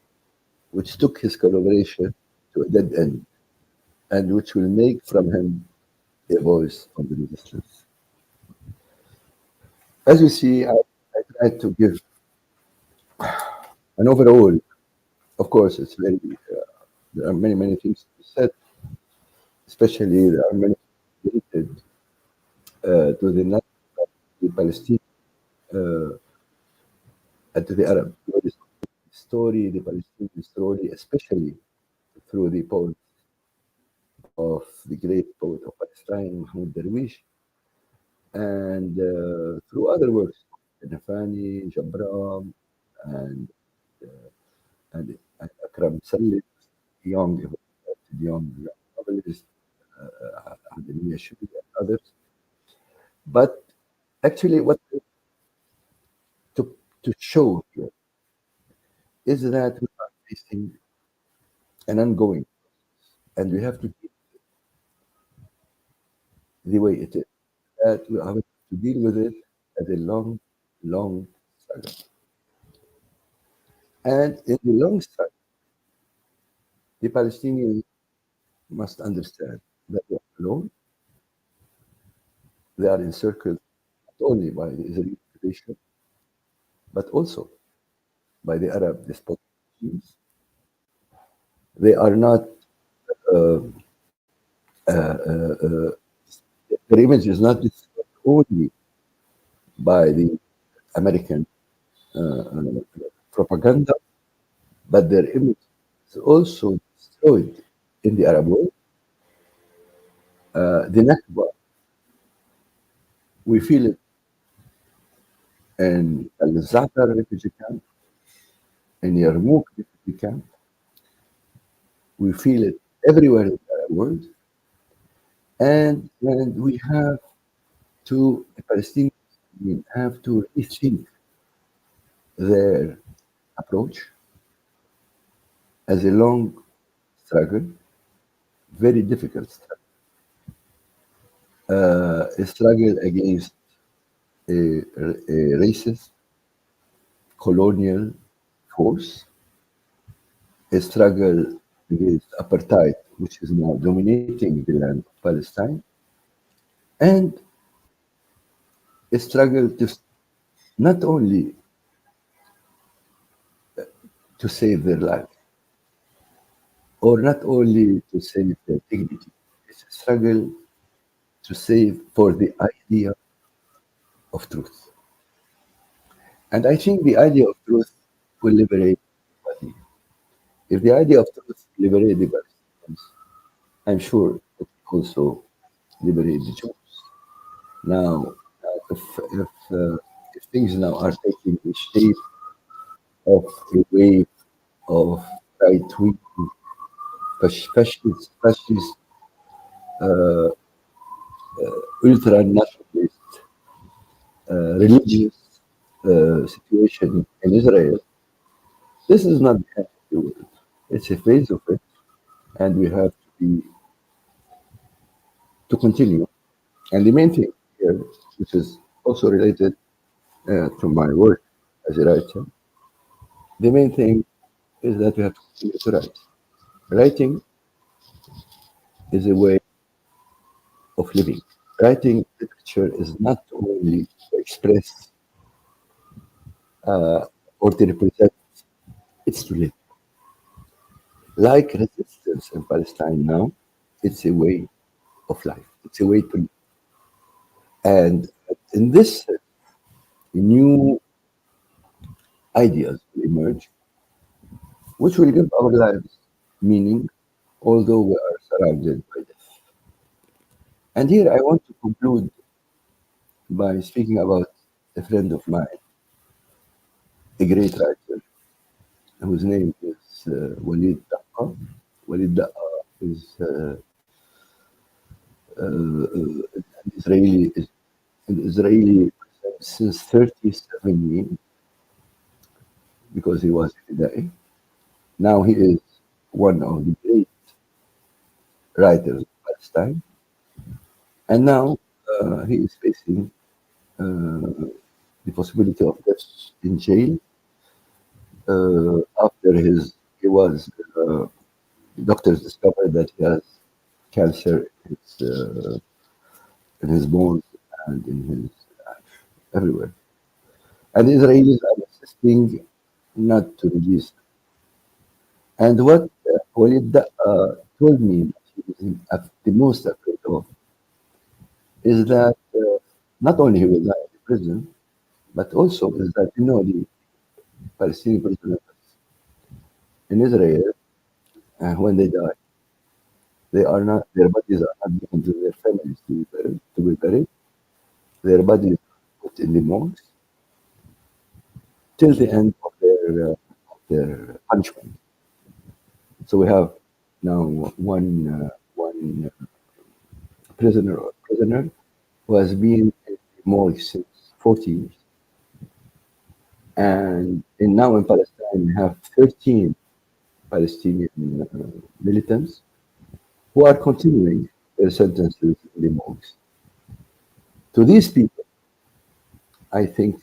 which took his collaboration to a dead end and which will make from him a voice of the resistance. As you see, I tried to give an overall. Of course, it's very. There are many things to be said, especially there are many related to the Nakba, the Palestine, and to the Arab story, the Palestinian story, especially through the poet of the great poet of Palestine, Mahmoud Darwish, and through other works, Nafani, Jabram, and and Akram Salih, young novelist, Ademir Shiri, and others. But actually, what to show here is that we are facing an ongoing, and we have to keep the way it is. That we have to deal with it as a long struggle. And in the long struggle, the Palestinians must understand that they are alone. They are encircled not only by the Israeli occupation, but also by the Arab despotic regimes. They are not, uh, their image is not destroyed only by the American propaganda, but their image is also destroyed in the Arab world. The Nakba, we feel it in Al-Za'atar refugee camp, in Yarmouk refugee camp. We feel it everywhere in the Arab world. And we have to, the Palestinians have to rethink their approach as a long struggle, very difficult struggle. A struggle against a racist colonial force, a struggle against apartheid, which is now dominating the land of Palestine, and a struggle to not only to save their life, or not only to save their dignity, it's a struggle to save for the idea of truth. And I think the idea of truth will liberate everybody. If the idea of truth liberates the Palestinians, I'm sure it will also liberate the Jews. Now, if things now are taking the shape of a wave of right-wing fascist, ultra-nationalist, religious situation in Israel, this is not the end of the world. It's a phase of it, and we have to continue. And the main thing here, which is also related to my work as a writer, the main thing is that we have to continue to write. Writing is a way of living. Writing literature is not only to express or to represent, it's to live. Like resistance in Palestine now, it's a way of life. It's a way to live. And in this sense, new ideas will emerge, which will give our lives meaning, although we are surrounded by death. And here I want to conclude by speaking about a friend of mine, a great writer, whose name is Lydda. Lydda is an Israeli since 37 years, because he was a Fidai. Now he is one of the great writers of Palestine. And now he is facing the possibility of death in jail. After doctors discovered that he has cancer in his bones and in his everywhere. And the Israelis are insisting not to release him. And what Lydda told me that he was the most afraid of is that not only he will die in prison, but also is that the Palestinian prisoners in Israel, when they die, their bodies are not given to their families to be buried. Their bodies are put in the morgues till the end of their punishment. So we have now one prisoner who has been in the morgue since 40 years. And now in Palestine, we have 13 Palestinian militants who are continuing their sentences in the morgues. To these people, I think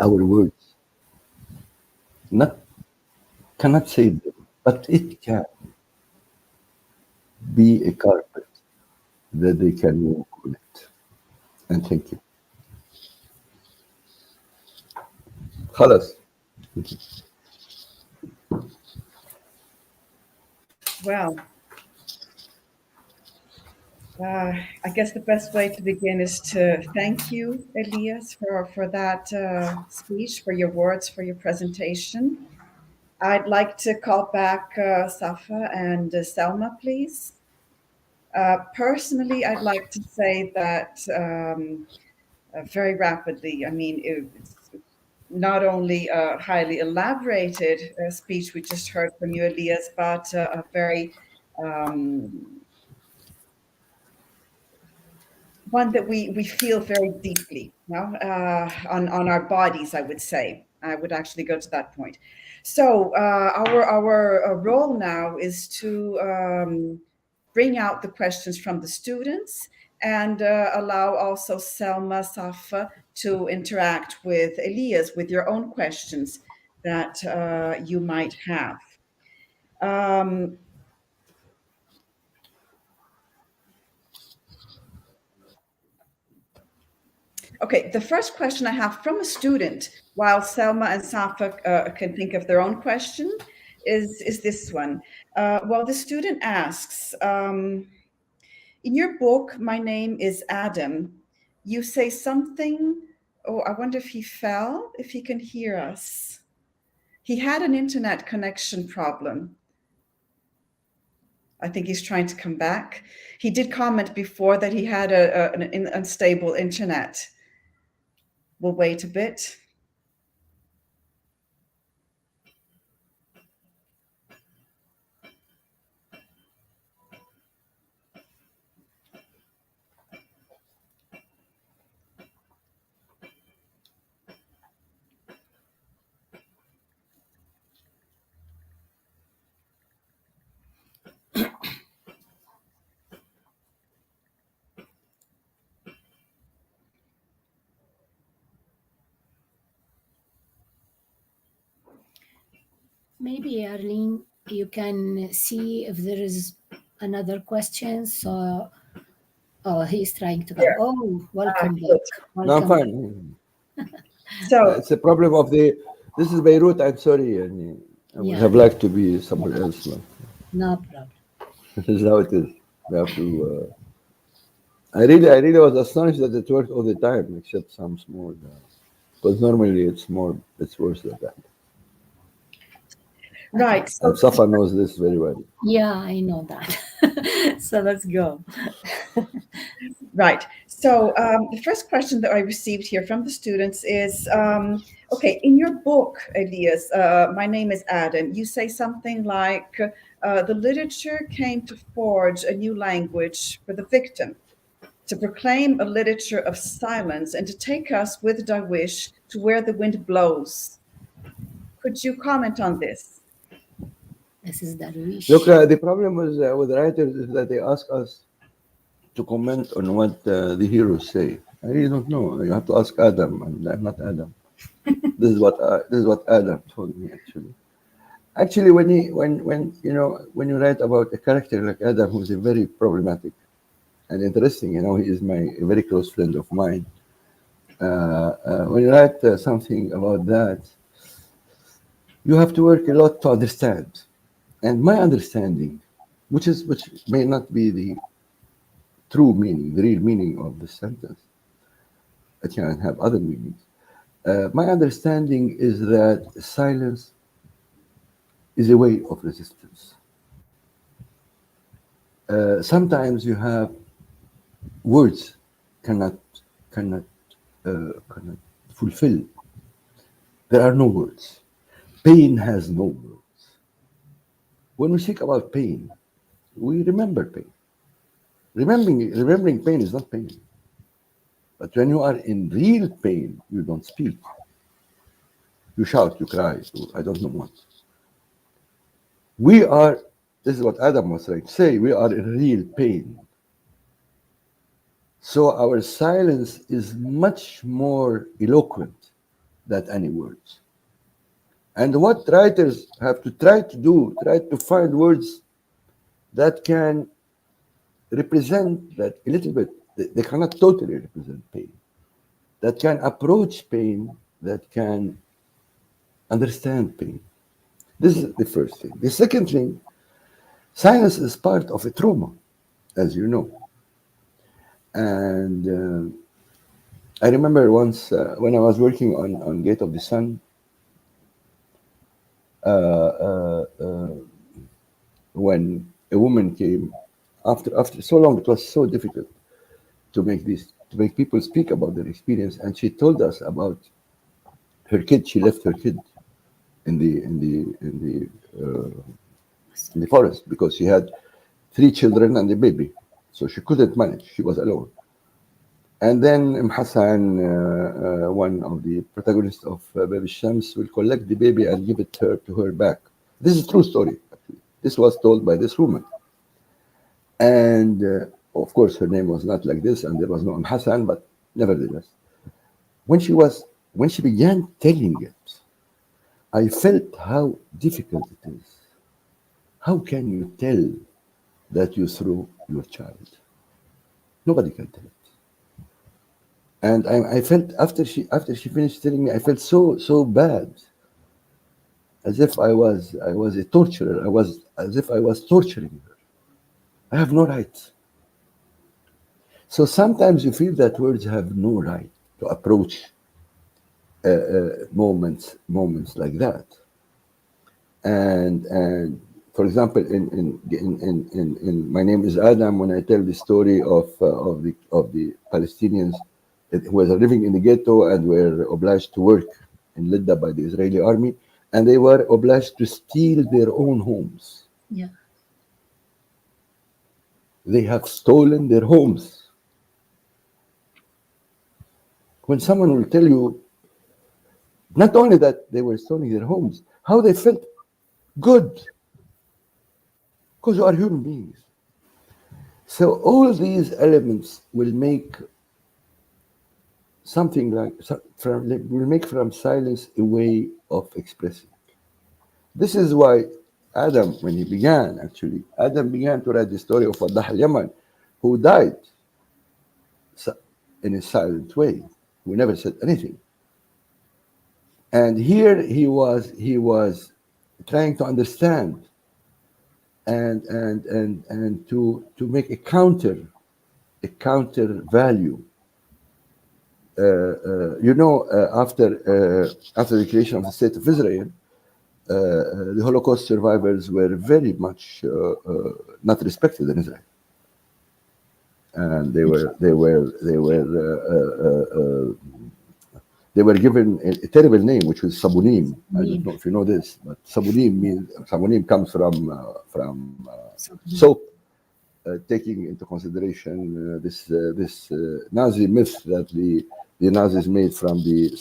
our words cannot save them, but it can be a carpet that they can walk on it. And thank you. خلاص. Well, I guess the best way to begin is to thank you, Elias, for that speech, for your words, for your presentation. I'd like to call back Safa and Selma, please. Personally, I'd like to say that very rapidly, I mean, it's not only a highly elaborated speech we just heard from you, Elias, but a very one that we feel very deeply, on our bodies, I would say. I would actually go to that point. So our role now is to bring out the questions from the students and allow also Selma, Safa to interact with Elias with your own questions that you might have. Okay, the first question I have from a student, while Selma and Safa can think of their own question, is this one. Well, the student asks, in your book, My Name is Adam, you say something, oh, I wonder if he fell, if he can hear us. He had an internet connection problem. I think he's trying to come back. He did comment before that he had an unstable internet. We'll wait a bit. Maybe, Arlene, you can see if there is another question. So, oh, he's trying to come. Yeah. Oh, welcome Good. back. No, I'm Welcome fine. So It's a problem of this is Beirut. I'm sorry. I would Yeah. have liked to be somewhere else. No. No problem. This is how it is. We have to. I really was astonished that it worked all the time, except some small. Because normally it's worse than that. right. So And Safa knows this very well. Yeah, I know that. So let's go. right. So the first question that I received here from the students is, okay, in your book, Elias, My Name is Adam, you say something like, the literature came to forge a new language for the victim, to proclaim a literature of silence and to take us with Darwish to where the wind blows. Could you comment on this? This is Darwish. Look, the problem with writers is that they ask us to comment on what the heroes say. I really don't know. You have to ask Adam, and I'm not Adam. This is what Adam told me actually. Actually, when you write about a character like Adam, who's a very problematic and interesting, he is a very close friend of mine. When you write something about that, you have to work a lot to understand. And my understanding, which may not be the true meaning, the real meaning of the sentence, it can have other meanings. My understanding is that silence is a way of resistance. Sometimes you have words cannot fulfill. There are no words. Pain has no words. When we speak about pain, we remember pain. Remembering pain is not pain. But when you are in real pain, you don't speak. You shout, you cry, I don't know what. This is what Adam was trying to say, we are in real pain. So our silence is much more eloquent than any words. And what writers have to try to find words that can represent that a little bit. They cannot totally represent pain. That can approach pain, that can understand pain. This is the first thing. The second thing, silence is part of a trauma, as you know. And I remember once when I was working on Ghetto of the Sun, when a woman came, after so long, it was so difficult to make people speak about their experience, and she told us about her kid. She left her kid in the forest because she had 3 children and a baby, so she couldn't manage. She was alone. And then Hassan, one of the protagonists of Baby Shams, will collect the baby and give it to her back. This is a true story, actually. This was told by this woman. And of course, her name was not like this, and there was no Hassan, but nevertheless. When she began telling it, I felt how difficult it is. How can you tell that you threw your child? Nobody can tell it. And I felt after she finished telling me, I felt so bad, as if I was a torturer. As if I was torturing her. I have no right. So sometimes you feel that words have no right to approach moments like that. And for example, in My Name is Adam, when I tell the story of the Palestinians who were living in the ghetto and were obliged to work in Lydda by the Israeli army, and they were obliged to steal their own homes. Yeah. They have stolen their homes. When someone will tell you, not only that they were stealing their homes, how they felt good, because you are human beings. So all these elements will make something will make from silence a way of expressing. This is why Adam, when he began to write the story of Waddah al-Yaman, who died in a silent way, who never said anything. And here he was trying to understand and to make a counter value. After the creation of the State of Israel, the Holocaust survivors were very much not respected in Israel, and they were given a terrible name, which was Sabunim. I don't know if you know this, but Sabunim comes from soap, taking into consideration this Nazi myth that the Nazis made from the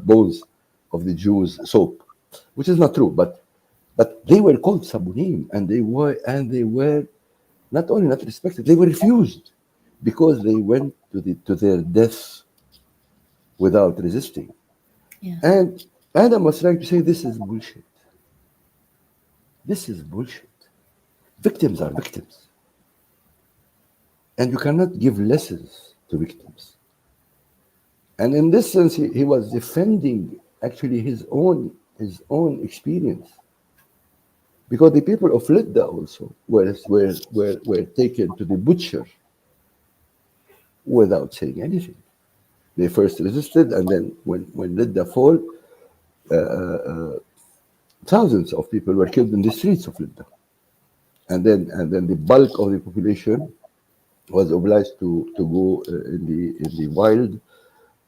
bones of the Jews soap, which is not true. But But they were called Sabunim, and they were not only not respected, they were refused because they went to their death without resisting. Yeah. And Adam was trying to say, this is bullshit. This is bullshit. Victims are victims. And you cannot give lessons to victims. And in this sense, he was defending actually his own experience. Because the people of Lydda also were taken to the butcher without saying anything. They first resisted, and then when Lydda fell, thousands of people were killed in the streets of Lydda. And then the bulk of the population was obliged to go in the wild,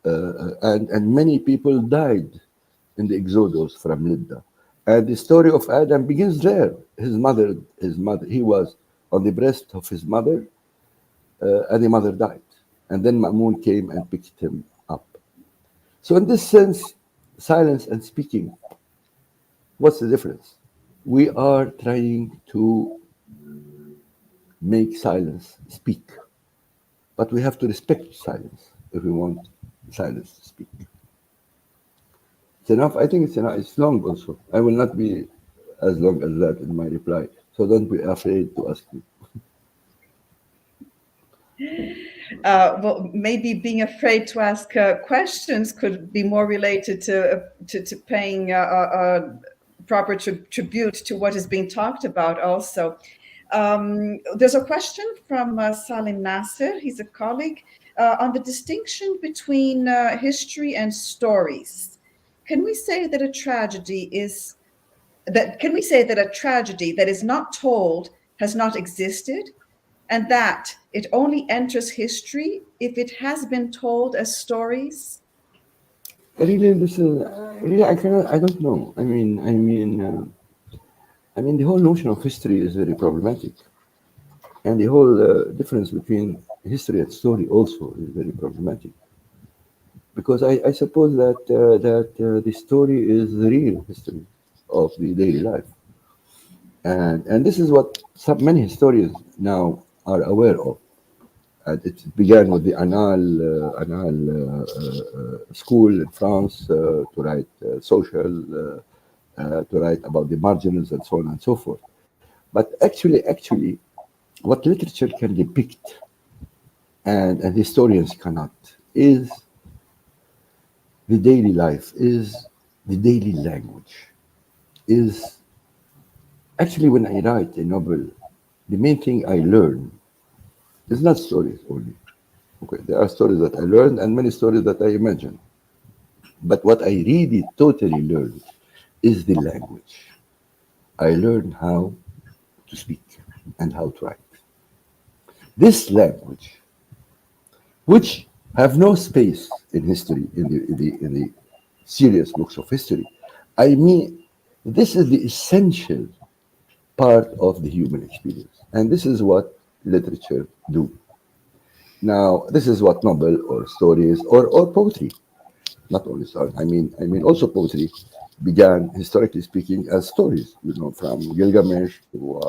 and many people died in the exodus from Lydda. And the story of Adam begins there. His mother, he was on the breast of his mother, and the mother died. And then Ma'mun came and picked him up. So in this sense, silence and speaking, what's the difference? We are trying to make silence speak. But we have to respect silence if we want silence to speak. It's enough. I think it's enough. It's long also. I will not be as long as that in my reply. So don't be afraid to ask me. Well, maybe being afraid to ask questions could be more related to paying proper tribute to what is being talked about also. There's a question from Salim Nasser, he's a colleague, on the distinction between history and stories. Can we say that a tragedy that is not told has not existed, and that it only enters history if it has been told as stories? Really, this is really I cannot. I don't know. The whole notion of history is very problematic, and the whole difference between history and story also is very problematic. Because I suppose that the story is the real history of the daily life, and this is what many historians now are aware of. And it began with the Annales school in France to write social, to write about the marginals and so on and so forth. But actually, what literature can depict and historians cannot is the daily life, is the daily language, is actually when I write a novel, the main thing I learn is not stories only. Okay, there are stories that I learned and many stories that I imagine. But what I really totally learned is the language. I learned how to speak and how to write. This language, which have no space in history, in the serious books of history, I mean, this is the essential part of the human experience. And this is what literature do. Now, this is what novel or stories or poetry, not only stories. Also poetry began, historically speaking, as stories. From Gilgamesh to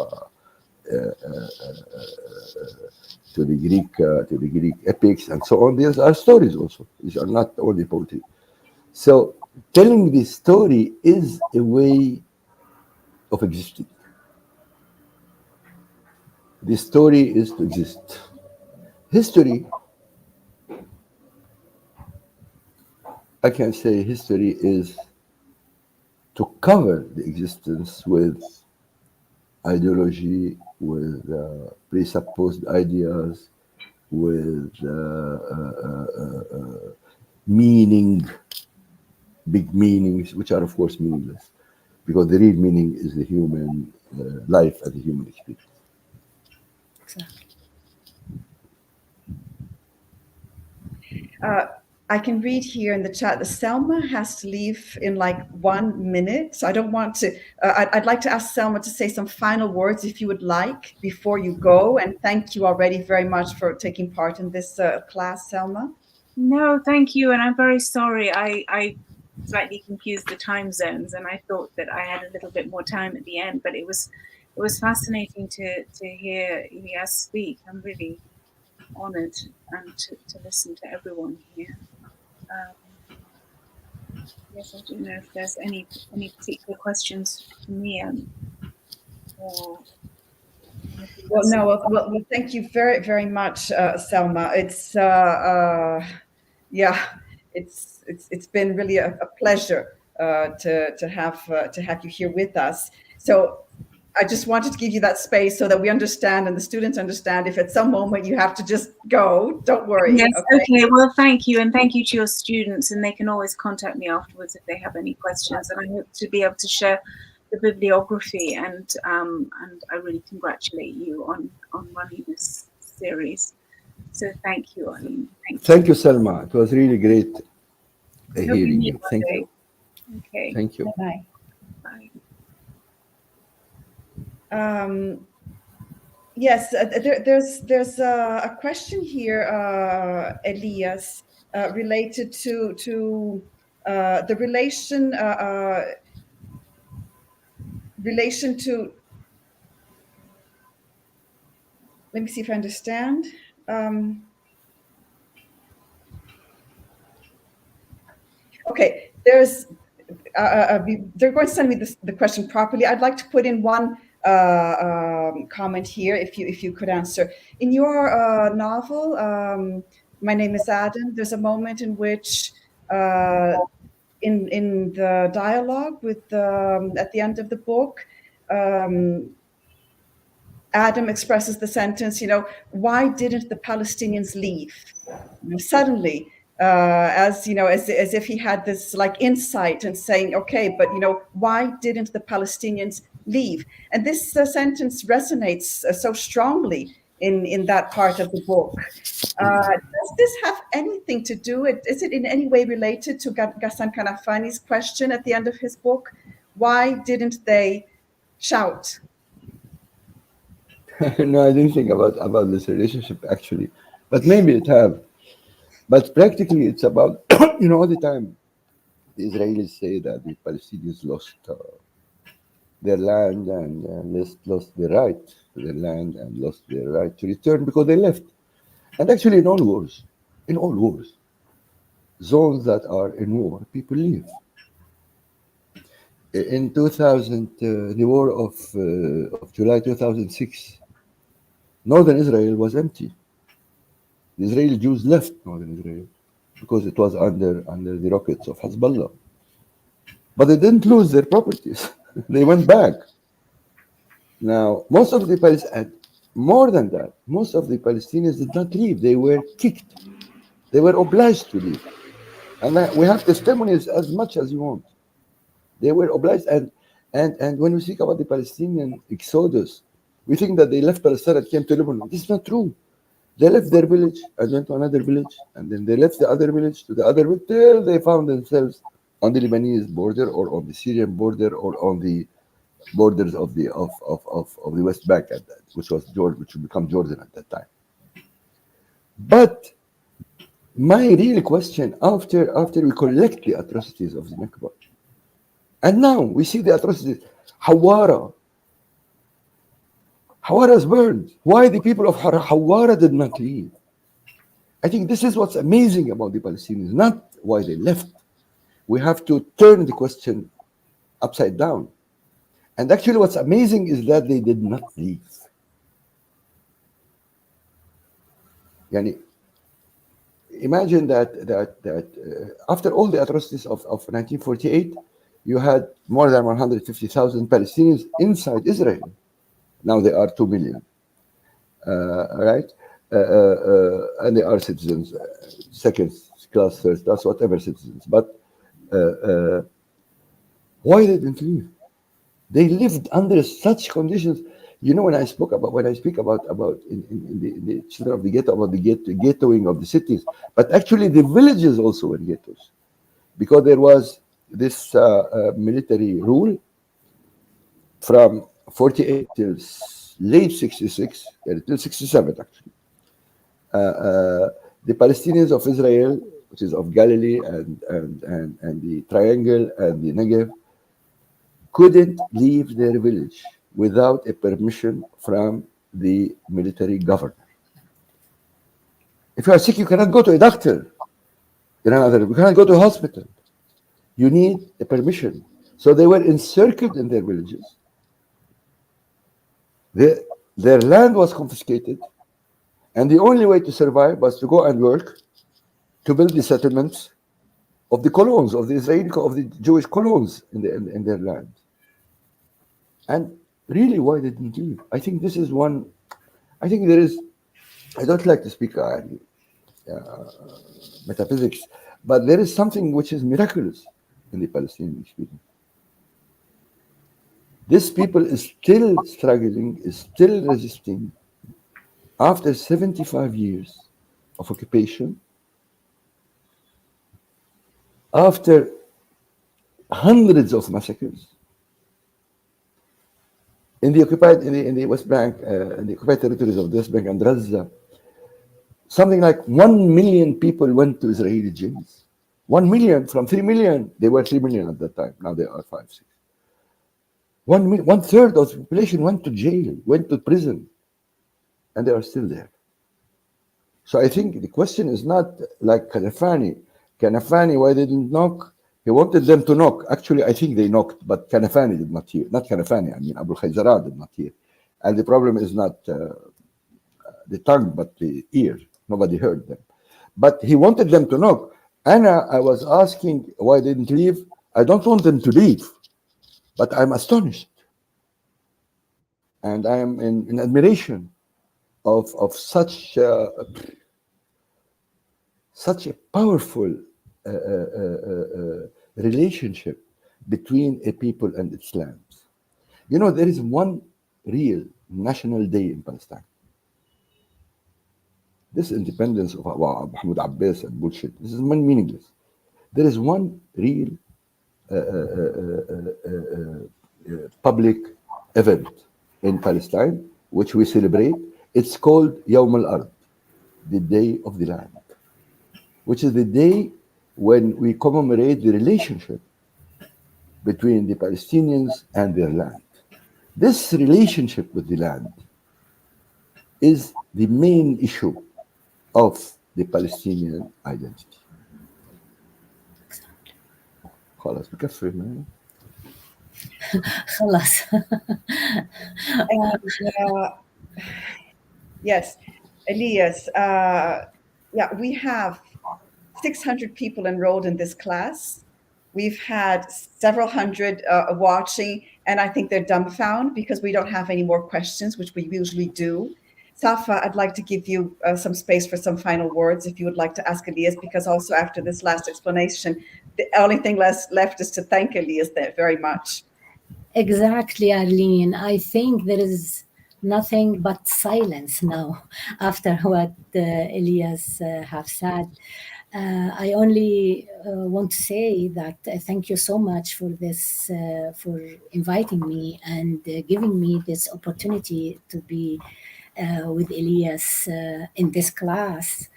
the Greek epics and so on. These are stories also. These are not only poetry. So, telling the story is a way of existing. The story is to exist. History, I can say history is to cover the existence with ideology, with presupposed ideas, with meaning, big meanings, which are of course meaningless, because the real meaning is the human life and the human experience. Exactly. I can read here in the chat that Selma has to leave in like 1 minute. So I don't want to, I'd like to ask Selma to say some final words if you would like before you go. And thank you already very much for taking part in this class, Selma. No, thank you. And I'm very sorry. I slightly confused the time zones, and I thought that I had a little bit more time at the end. But it was fascinating to hear Elias speak. I'm really honoured and to listen to everyone here. Yes, I don't know if there's any particular questions for me, or Well, no, well, thank you very, very much, Selma. It's yeah, it's been really a pleasure to have you here with us. So I just wanted to give you that space so that we understand and the students understand. If at some moment you have to just go, don't worry. Yes, okay. Well, thank you, and thank you to your students, and they can always contact me afterwards if they have any questions. And I hope to be able to share the bibliography, and I really congratulate you on running this series. So thank you, Eileen. Thank you, Selma. It was really great hearing you. Thank you. Okay. Thank you. Bye. Bye. Yes, there's a question here, Elias, related to the relation to. Let me see if I understand. Okay, they're going to send me the question properly. I'd like to put in one comment here, if you could answer. In your novel, My Name is Adam, there's a moment in which in the dialogue with at the end of the book, Adam expresses the sentence, why didn't the Palestinians leave? Suddenly, as if he had this like insight and saying, okay, but why didn't the Palestinians leave? And this sentence resonates so strongly in that part of the book. Does this have anything to do? Is it in any way related to Ghassan Kanafani's question at the end of his book? Why didn't they shout? No, I didn't think about this relationship actually, but maybe it have. But practically, it's about all the time the Israelis say that the Palestinians lost their land and lost their right to their land and lost their right to return because they left. And actually, in all wars, zones that are in war, people leave. In 2000, the war of July 2006, northern Israel was empty. The Israeli Jews left northern Israel because it was under the rockets of Hezbollah. But they didn't lose their properties. They went back. Now, most of the Palestinians, more than that, most of the Palestinians did not leave. They were kicked. They were obliged to leave. And we have testimonies as much as you want. They were obliged. And when we speak about the Palestinian exodus, we think that they left Palestine and came to Lebanon. This is not true. They left their village and went to another village, and then they left the other village to the other village till they found themselves on the Lebanese border or on the Syrian border or on the borders of the West Bank at that, which would become Jordan at that time. But my real question, after we collect the atrocities of the Nakba, and now we see the atrocities, Hawara is burned. Why the people of Hawara did not leave? I think this is what's amazing about the Palestinians, not why they left. We have to turn the question upside down. And actually what's amazing is that they did not leave. Yani, imagine that after all the atrocities of 1948, you had more than 150,000 Palestinians inside Israel. Now they are 2 million, right? And they are citizens, second class, third class, whatever citizens. But why they didn't leave? They lived under such conditions. When I speak about in the children of the ghetto, about the ghettoing of the cities, but actually the villages also were ghettos, because there was this military rule from 48 till late 66, till 67 actually. The Palestinians of Israel which is of Galilee and the Triangle and the Negev, couldn't leave their village without a permission from the military governor. If you are sick, you cannot go to a doctor. You cannot go to a hospital. You need a permission. So they were encircled in their villages. Their land was confiscated, and the only way to survive was to go and work to build the settlements of the colons, of the Israeli, of the Jewish colons in their land. And really, why didn't leave? I think this is one. I think there is. I don't like to speak metaphysics, but there is something which is miraculous in the Palestinian experience. This people is still struggling, is still resisting after 75 years of occupation, after hundreds of massacres in the West Bank, in the occupied territories of the West Bank and Gaza. Something like 1 million people went to Israeli jails. 1 million from 3 million. They were 3 million at that time. Now they are 5, 6. 1 third of the population went to jail, went to prison, and they are still there. So I think the question is not like Kanafani. Kanafani, why they didn't knock? He wanted them to knock. Actually, I think they knocked, but Kanafani did not hear. Not Kanafani, I mean Abu Khayzara did not hear. And the problem is not the tongue, but the ear. Nobody heard them. But he wanted them to knock. I was asking why they didn't leave. I don't want them to leave, but I'm astonished. And I am in admiration of such a powerful relationship between a people and its lands. You know, there is one real national day in Palestine. This independence of Mahmoud Abbas and bullshit, this is meaningless. There is one real public event in Palestine which we celebrate. It's called Yawm al-Ard, the Day of the Land, which is the day when we commemorate the relationship between the Palestinians and their land. This relationship with the land is the main issue of the Palestinian identity. خلاص بكفي ما خلاص. Yes, Elias, we have 600 people enrolled in this class. We've had several hundred watching, and I think they're dumbfounded because we don't have any more questions, which we usually do. Safa, I'd like to give you some space for some final words if you would like to ask Elias, because also after this last explanation, the only thing left is to thank Elias very much. Exactly, Arlene. I think there is nothing but silence now after what Elias have said. I only want to say that thank you so much for this, for inviting me and giving me this opportunity to be with Elias in this class.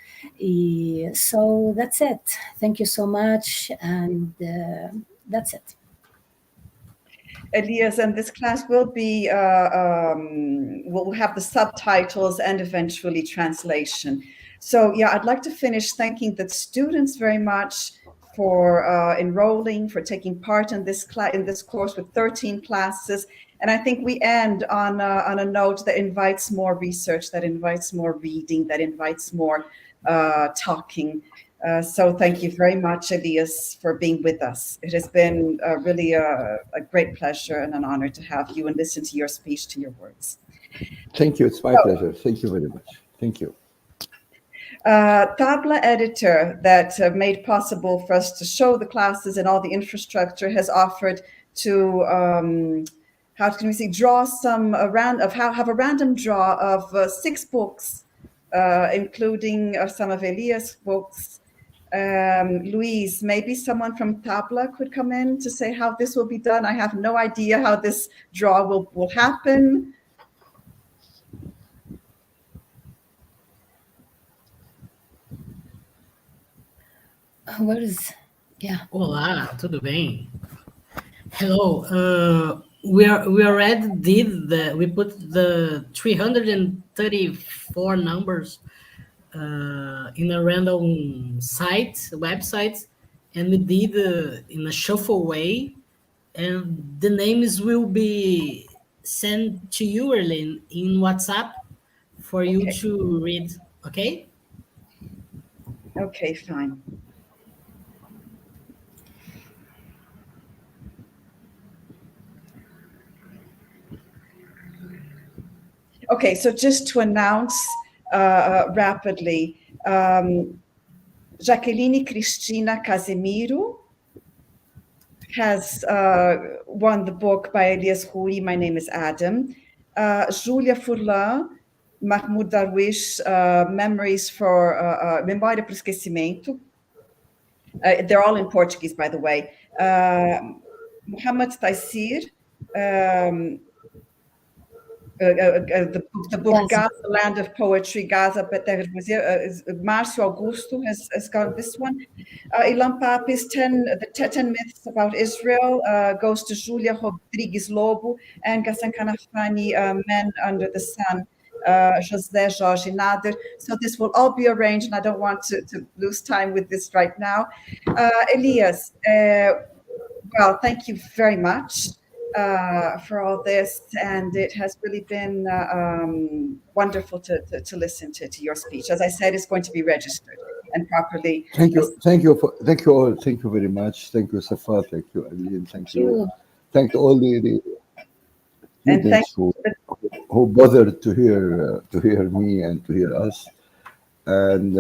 So that's it. Thank you so much, and that's it. Elias, and this class will be, we'll have the subtitles and eventually translation. So yeah, I'd like to finish thanking the students very much for enrolling, for taking part in this course with 13 classes. And I think we end on a note that invites more research, that invites more reading, that invites more talking. So thank you very much, Elias, for being with us. It has been really a great pleasure and an honor to have you and listen to your speech, to your words. Thank you. It's my pleasure. Thank you very much. Thank you. Tabla editor that made possible for us to show the classes and all the infrastructure has offered to how can we say, draw some have a random draw of 6 books, including some of Elias' books. Louise, maybe someone from Tabla could come in to say how this will be done. I have no idea how this draw will happen. Where is? Yeah. Olá, tudo bem? Hello. We already we put the 334 numbers in a random website, and we did in a shuffle way, and the names will be sent to you, Erlyn, in WhatsApp for you Okay. to read. Okay? Okay, fine. Okay, so just to announce rapidly, Jaqueline Cristina Casemiro has won the book by Elias Khoury, My Name is Adam. Julia Furlan, Mahmoud Darwish, Memories for Memória para o Esquecimento. They're all in Portuguese, by the way. Muhammad Taisir, the book Gaza. Gaza, Land of Poetry, Gaza, Márcio Augusto has got this one. Ilan Pape's 10 Myths About Israel goes to Julia Rodrigues Lobo, and Gassan Kanafani, Men Under the Sun, José Jorge Nader. So this will all be arranged, and I don't want to lose time with this right now. Elias, well, thank you very much for all this, and it has really been wonderful to listen to your speech. As I said, it's going to be registered and properly. Thank you all. Thank you very much. Thank you, Safa. Thank you, Aline. Thank you all the students who bothered to hear me and to hear us. And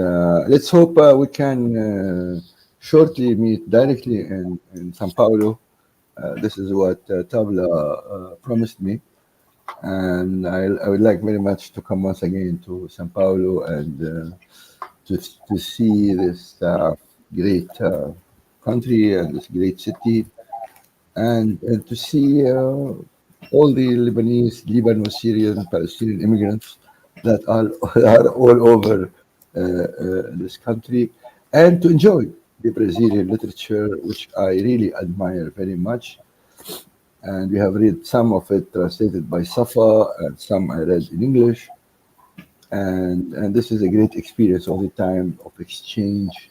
let's hope we can shortly meet directly in São Paulo. This is what Tabla promised me, and I would like very much to come once again to São Paulo and to see this great country and this great city, and to see all the Lebanese, Syrian, Palestinian immigrants that are all over this country, and to enjoy the Brazilian literature, which I really admire very much. And we have read some of it translated by Safa, and some I read in English. And this is a great experience all the time of exchange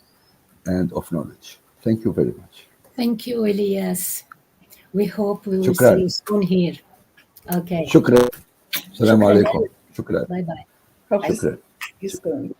and of knowledge. Thank you very much. Thank you, Elias. We hope we will see you soon here. Okay. Shukran. Assalamu alaikum. Shukran. Bye-bye. Hope to see you soon.